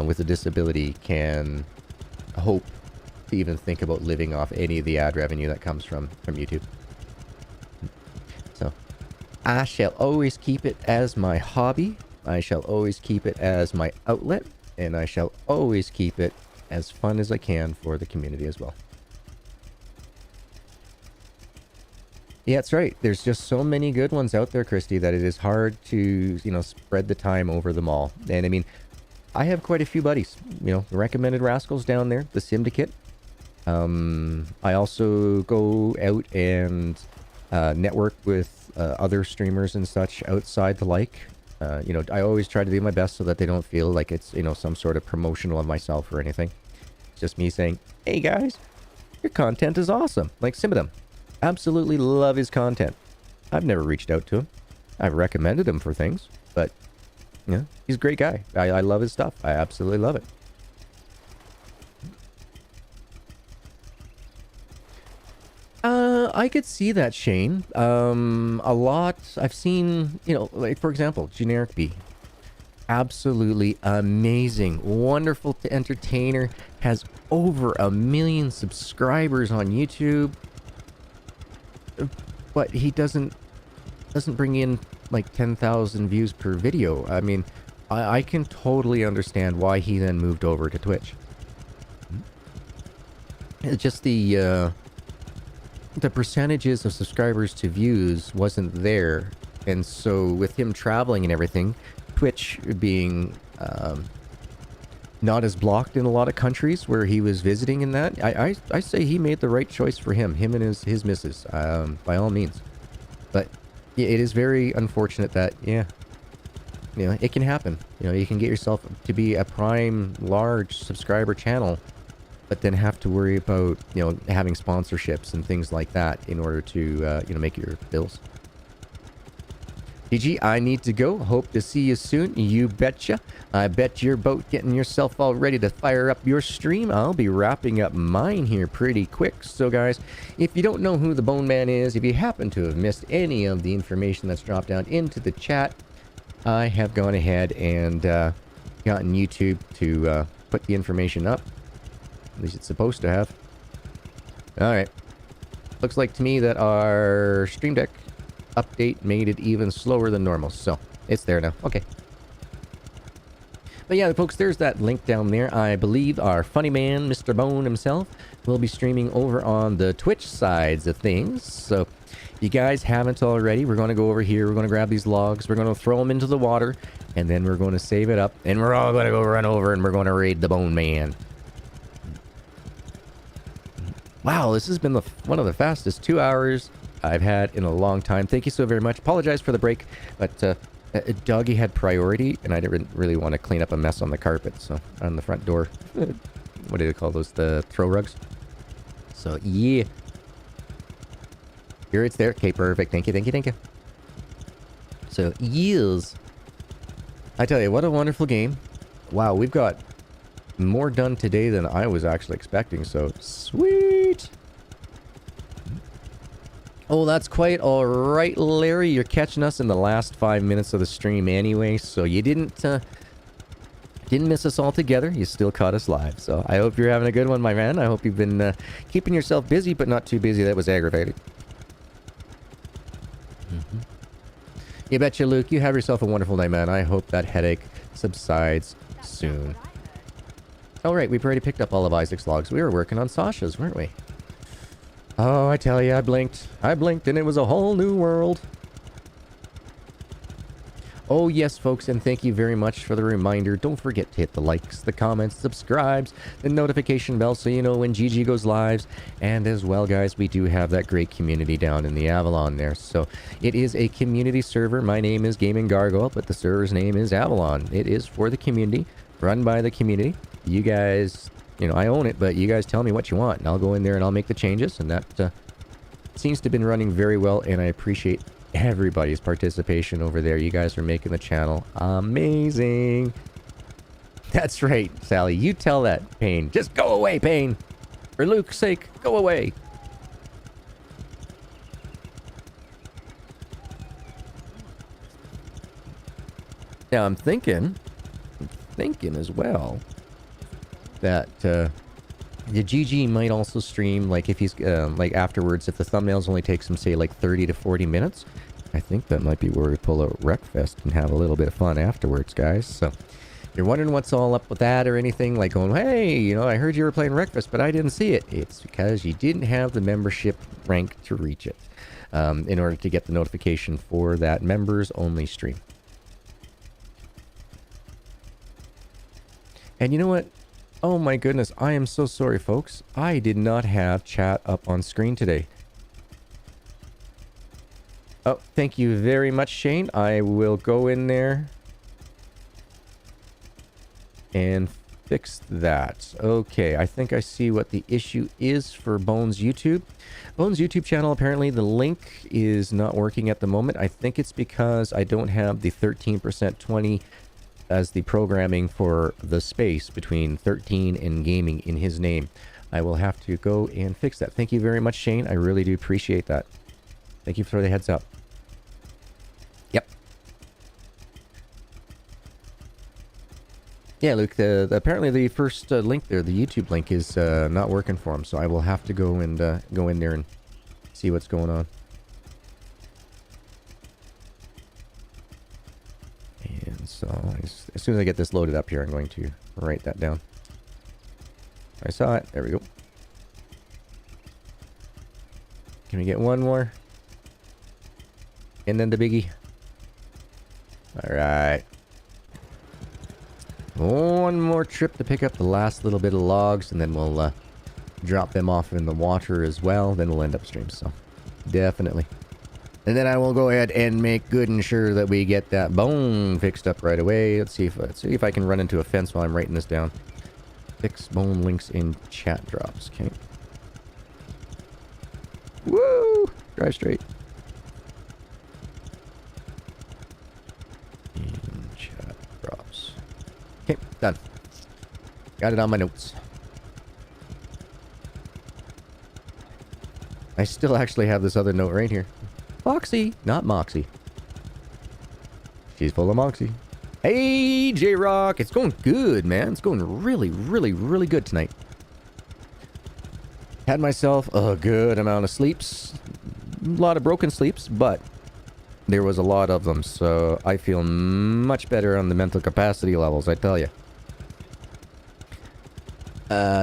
with a disability can hope to even think about living off any of the ad revenue that comes from YouTube. So, I shall always keep it as my hobby, I shall always keep it as my outlet, and I shall always keep it as fun as I can for the community as well. Yeah, that's right. There's just so many good ones out there, Christy, that it is hard to, you know, spread the time over them all. And I mean, I have quite a few buddies, you know, the Recommended Rascals down there, the Syndicate. I also go out and network with other streamers and such outside the like. You know, I always try to do my best so that they don't feel like it's, you know, some sort of promotional of myself or anything. It's just me saying, hey guys, your content is awesome. Like Simbadum. Absolutely love his content. I've never reached out to him. I've recommended him for things, but, you know, he's a great guy. I love his stuff. I absolutely love it. I could see that, Shane. A lot. I've seen, you know, like, for example, Generic B. Absolutely amazing. Wonderful entertainer. Has over 1 million subscribers on YouTube. But he doesn't bring in, like, 10,000 views per video. I mean, I can totally understand why he then moved over to Twitch. It's just the percentages of subscribers to views wasn't there, and so with him traveling and everything, Twitch being not as blocked in a lot of countries where he was visiting and that, I say he made the right choice for him and his missus, by all means. But yeah, it is very unfortunate that, yeah, you know, it can happen. You know, you can get yourself to be a prime large subscriber channel, but then have to worry about, you know, having sponsorships and things like that in order to, you know, make your bills. GG, I need to go. Hope to see you soon. You betcha. I bet your boat getting yourself all ready to fire up your stream. I'll be wrapping up mine here pretty quick. So guys, if you don't know who the Bone Man is, if you happen to have missed any of the information that's dropped down into the chat, I have gone ahead and gotten YouTube to put the information up. At least it's supposed to have. Alright. Looks like to me that our Stream Deck update made it even slower than normal. So, it's there now. Okay. But yeah, folks, there's that link down there. I believe our funny man, Mr. Bone himself, will be streaming over on the Twitch sides of things. So, if you guys haven't already, we're going to go over here. We're going to grab these logs. We're going to throw them into the water. And then we're going to save it up. And we're all going to go run over and we're going to raid the Bone Man. Wow, this has been one of the fastest 2 hours I've had in a long time. Thank you so very much. Apologize for the break, but Doggy had priority, and I didn't really want to clean up a mess on the carpet, so on the front door. What do they call those? The throw rugs? So, yeah. Here it's there. Okay, perfect. Thank you, thank you, thank you. So, yes. I tell you, what a wonderful game. Wow, we've got more done today than I was actually expecting, so sweet. Oh, that's quite all right, Larry. You're catching us in the last 5 minutes of the stream anyway, so you didn't miss us altogether. You still caught us live, so I hope you're having a good one, my man. I hope you've been keeping yourself busy, but not too busy that was aggravating. You betcha, Luke. You have yourself a wonderful night, man. I hope that headache subsides soon. Oh, right. We've already picked up all of Isaac's logs. We were working on Sasha's, weren't we? Oh, I tell you, I blinked. I blinked and it was a whole new world. Oh, yes, folks, and thank you very much for the reminder. Don't forget to hit the likes, the comments, subscribes, the notification bell so you know when GG goes live. And as well, guys, we do have that great community down in the Avalon there. So it is a community server. My name is GaminGargoyle, but the server's name is Avalon. It is for the community, run by the community. You guys, you know, I own it, but you guys tell me what you want, and I'll go in there and I'll make the changes, and that seems to have been running very well, and I appreciate everybody's participation over there. You guys are making the channel amazing. That's right, Sally. You tell that, Payne. Just go away, Payne. For Luke's sake, go away. Now, I'm thinking as well that the GG might also stream, like, if he's like afterwards, if the thumbnails only takes him, say, like 30 to 40 minutes. I think that might be where we pull out Wreckfest and have a little bit of fun afterwards, guys. So if you're wondering what's all up with that or anything, like going, hey, you know, I heard you were playing Wreckfest, but I didn't see it. It's because you didn't have the membership rank to reach it in order to get the notification for that members only stream. And you know what? Oh my goodness, I am so sorry, folks. I did not have chat up on screen today. Oh, thank you very much, Shane. I will go in there and fix that. Okay, I think I see what the issue is for Bones YouTube. Bones YouTube channel, apparently the link is not working at the moment. I think it's because I don't have the 13% 20 as the programming for the space between 13 and gaming in his name. I will have to go and fix that. Thank you very much, Shane. I really do appreciate that. Thank you for the heads up. Yep. Yeah, Luke, apparently the first link there, the YouTube link, is not working for him, so I will have to go and go in there and see what's going on. And so, as soon as I get this loaded up here, I'm going to write that down. I saw it. There we go. Can we get one more? And then the biggie. Alright. One more trip to pick up the last little bit of logs, and then we'll drop them off in the water as well. Then we'll end up stream, so definitely. And then I will go ahead and make good and sure that we get that bone fixed up right away. Let's see if I can run into a fence while I'm writing this down. Fix bone links in chat drops. Okay. Woo! Drive straight. Got it on my notes. I still actually have this other note right here. Foxy, not Moxie. She's full of Moxie. Hey, J-Rock. It's going good, man. It's going really, really, really good tonight. Had myself a good amount of sleeps. A lot of broken sleeps, but there was a lot of them, so I feel much better on the mental capacity levels, I tell you.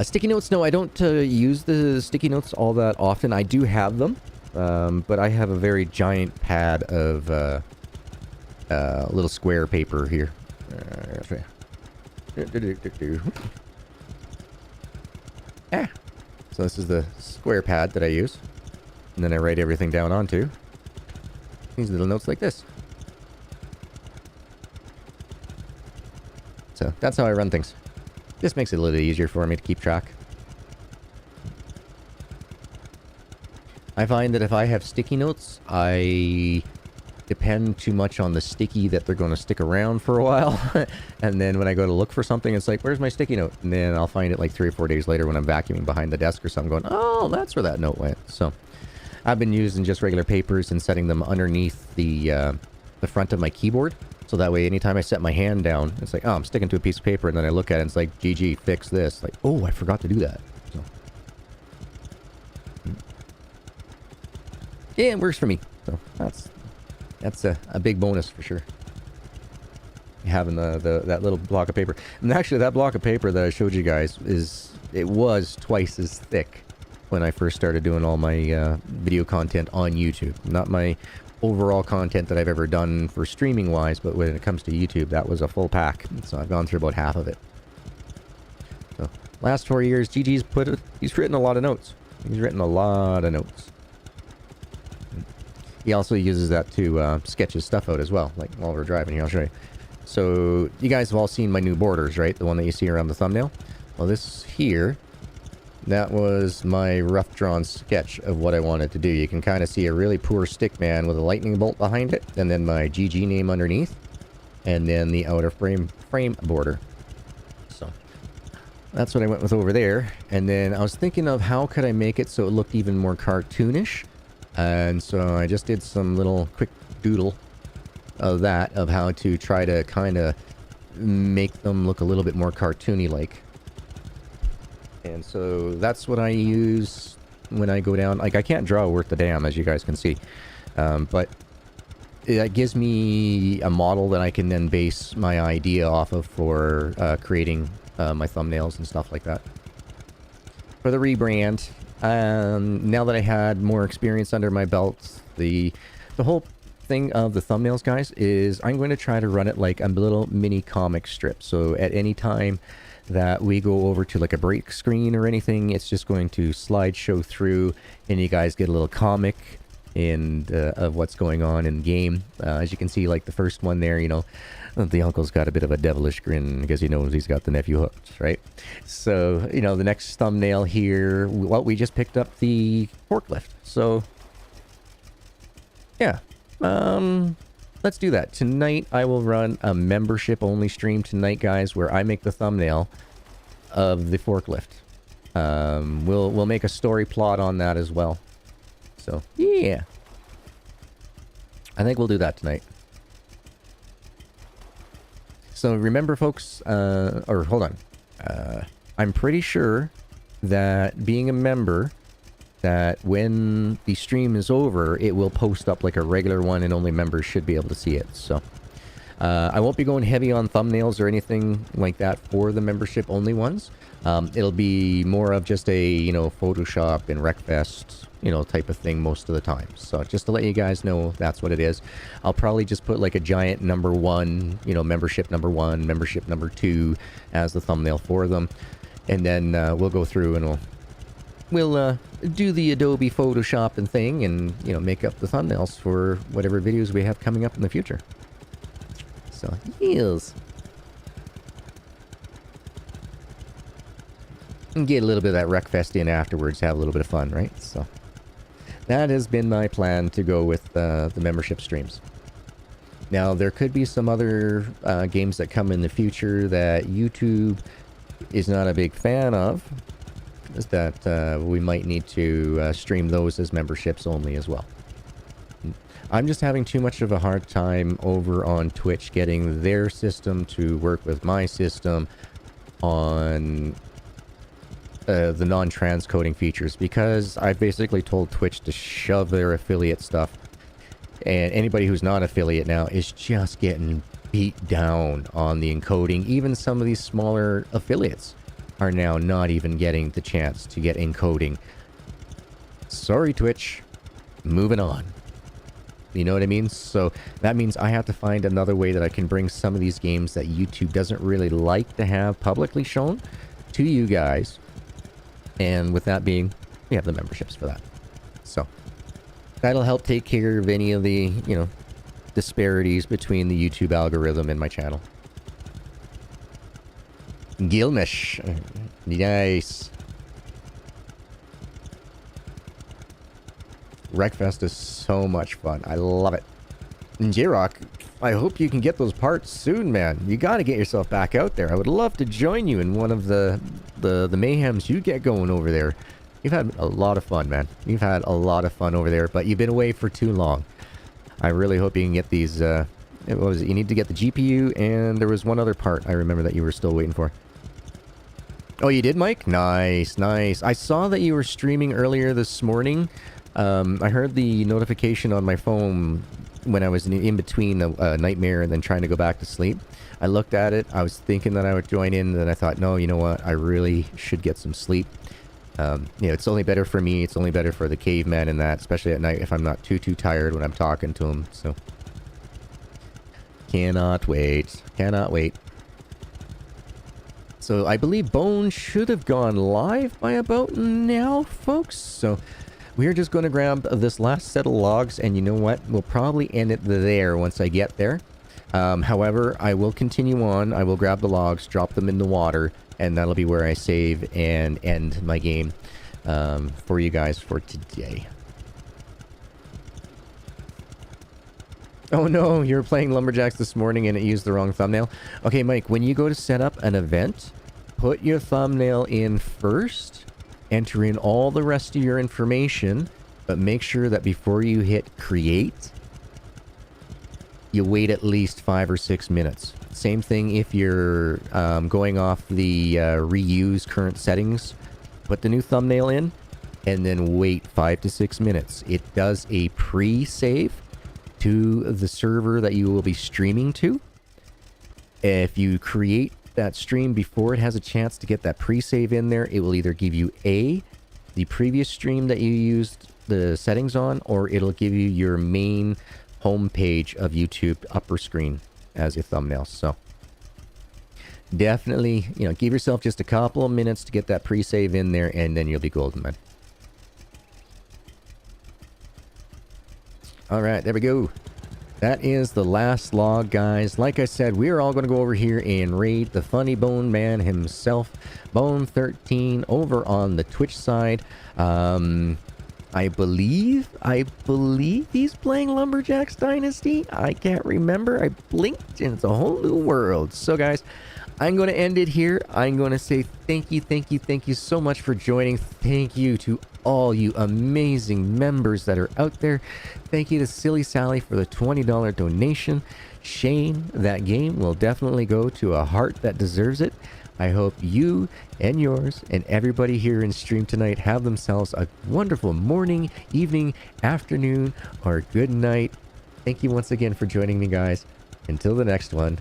Sticky notes, no, I don't use the sticky notes all that often. I do have them, but I have a very giant pad of little square paper here. So this is the square pad that I use. And then I write everything down onto these little notes like this. So that's how I run things. This makes it a little easier for me to keep track. I find that if I have sticky notes, I depend too much on the sticky that they're going to stick around for a while. And then when I go to look for something, it's like, where's my sticky note? And then I'll find it like 3 or 4 days later when I'm vacuuming behind the desk or something, going, oh, that's where that note went. So I've been using just regular papers and setting them underneath the front of my keyboard. So that way, anytime I set my hand down, it's like, oh, I'm sticking to a piece of paper, and then I look at it, and it's like, GG, fix this. Like, oh, I forgot to do that. So, yeah, it works for me. So that's a big bonus for sure. Having that little block of paper. And actually, that block of paper that I showed you guys was twice as thick when I first started doing all my video content on YouTube. Not my overall content that I've ever done for streaming wise, but when it comes to YouTube, that was a full pack. So I've gone through about half of it. So last 4 years, GG's he's written a lot of notes. He's written a lot of notes. He also uses that to sketch his stuff out as well, like while we're driving here. I'll show you. So you guys have all seen my new borders, right? The one that you see around the thumbnail. Well, this here, that was my rough drawn sketch of what I wanted to do. You can kind of see a really poor stick man with a lightning bolt behind it, and then my GG name underneath, and then the outer frame border. So that's what I went with over there. And then I was thinking of how could I make it so it looked even more cartoonish. And so I just did some little quick doodle of that, of how to try to kind of make them look a little bit more cartoony like. And so that's what I use when I go down. Like, I can't draw worth the damn, as you guys can see. But it gives me a model that I can then base my idea off of for creating my thumbnails and stuff like that. For the rebrand, now that I had more experience under my belt, the whole thing of the thumbnails, guys, is I'm going to try to run it like a little mini comic strip. So at any time that we go over to like a break screen or anything, it's just going to slideshow through, and you guys get a little comic and of what's going on in the game. As you can see, like the first one there, you know, the uncle's got a bit of a devilish grin because he knows he's got the nephew hooked, right? So, you know, the next thumbnail here, well, we just picked up the forklift. So, yeah. Let's do that. Tonight, I will run a membership-only stream tonight, guys, where I make the thumbnail of the forklift. We'll make a story plot on that as well. So, yeah. I think we'll do that tonight. So, remember, folks, or hold on. I'm pretty sure that being a member, that when the stream is over, it will post up like a regular one, and only members should be able to see it. So I won't be going heavy on thumbnails or anything like that for the membership only ones. It'll be more of just a, you know, Photoshop and RecFest, you know, type of thing most of the time. So just to let you guys know, that's what it is. I'll probably just put like a giant number 1, you know, membership number 1, membership number 2 as the thumbnail for them. And then we'll go through and we'll do the Adobe Photoshop and thing, and, you know, make up the thumbnails for whatever videos we have coming up in the future. So, yes. And get a little bit of that RecFest in afterwards, have a little bit of fun, right? So, that has been my plan to go with the membership streams. Now, there could be some other games that come in the future that YouTube is not a big fan of is that we might need to stream those as memberships only as well. I'm just having too much of a hard time over on Twitch getting their system to work with my system on the non-transcoding features, because I've basically told Twitch to shove their affiliate stuff, and anybody who's not affiliate now is just getting beat down on the encoding. Even some of these smaller affiliates are now not even getting the chance to get encoding. Sorry, Twitch. Moving on. You know what I mean? So that means I have to find another way that I can bring some of these games that YouTube doesn't really like to have publicly shown to you guys. And with that being, we have the memberships for that. So that'll help take care of any of the, you know, disparities between the YouTube algorithm and my channel. Gilmish. Nice. Wreckfest is so much fun. I love it. And J-Rock, I hope you can get those parts soon, man. You gotta get yourself back out there. I would love to join you in one of the mayhems you get going over there. You've had a lot of fun, man. You've had a lot of fun over there, but you've been away for too long. I really hope you can get these, what was it? You need to get the GPU, and there was one other part I remember that you were still waiting for. Oh, you did, Mike? Nice, nice. I saw that you were streaming earlier this morning. I heard the notification on my phone when I was in between a nightmare and then trying to go back to sleep. I looked at it. I was thinking that I would join in, and then I thought, no, you know what? I really should get some sleep. You know, it's only better for me. It's only better for the caveman and that, especially at night if I'm not too tired when I'm talking to him. So, cannot wait. Cannot wait. So, I believe Bone should have gone live by about now, folks. So, we're just going to grab this last set of logs, and you know what? We'll probably end it there once I get there. However, I will continue on. I will grab the logs, drop them in the water, and that'll be where I save and end my game for you guys for today. Oh no, you were playing Lumberjacks this morning and it used the wrong thumbnail. Okay, Mike, when you go to set up an event, put your thumbnail in first, enter in all the rest of your information, but make sure that before you hit create, you wait at least 5 or 6 minutes. Same thing if you're going off the reuse current settings. Put the new thumbnail in and then wait 5 to 6 minutes. It does a pre-save to the server that you will be streaming to. If you create that stream before it has a chance to get that pre-save in there, it will either give you the previous stream that you used the settings on, or it'll give you your main homepage of YouTube upper screen as a thumbnail. So definitely, you know, give yourself just a couple of minutes to get that pre-save in there, and then you'll be golden, man. All right, there we go. That is the last log, guys. Like I said, we are all going to go over here and raid the funny bone man himself, Bone13, over on the Twitch side. I believe he's playing Lumberjacks Dynasty. I can't remember. I blinked and it's a whole new world. So guys, I'm going to end it here. I'm going to say thank you so much for joining. Thank you to all you amazing members that are out there. Thank you to Silly Sally for the $20 donation. Shane, that game will definitely go to a heart that deserves it. I hope you and yours and everybody here in stream tonight have themselves a wonderful morning, evening, afternoon, or good night. Thank you once again for joining me, guys. Until the next one,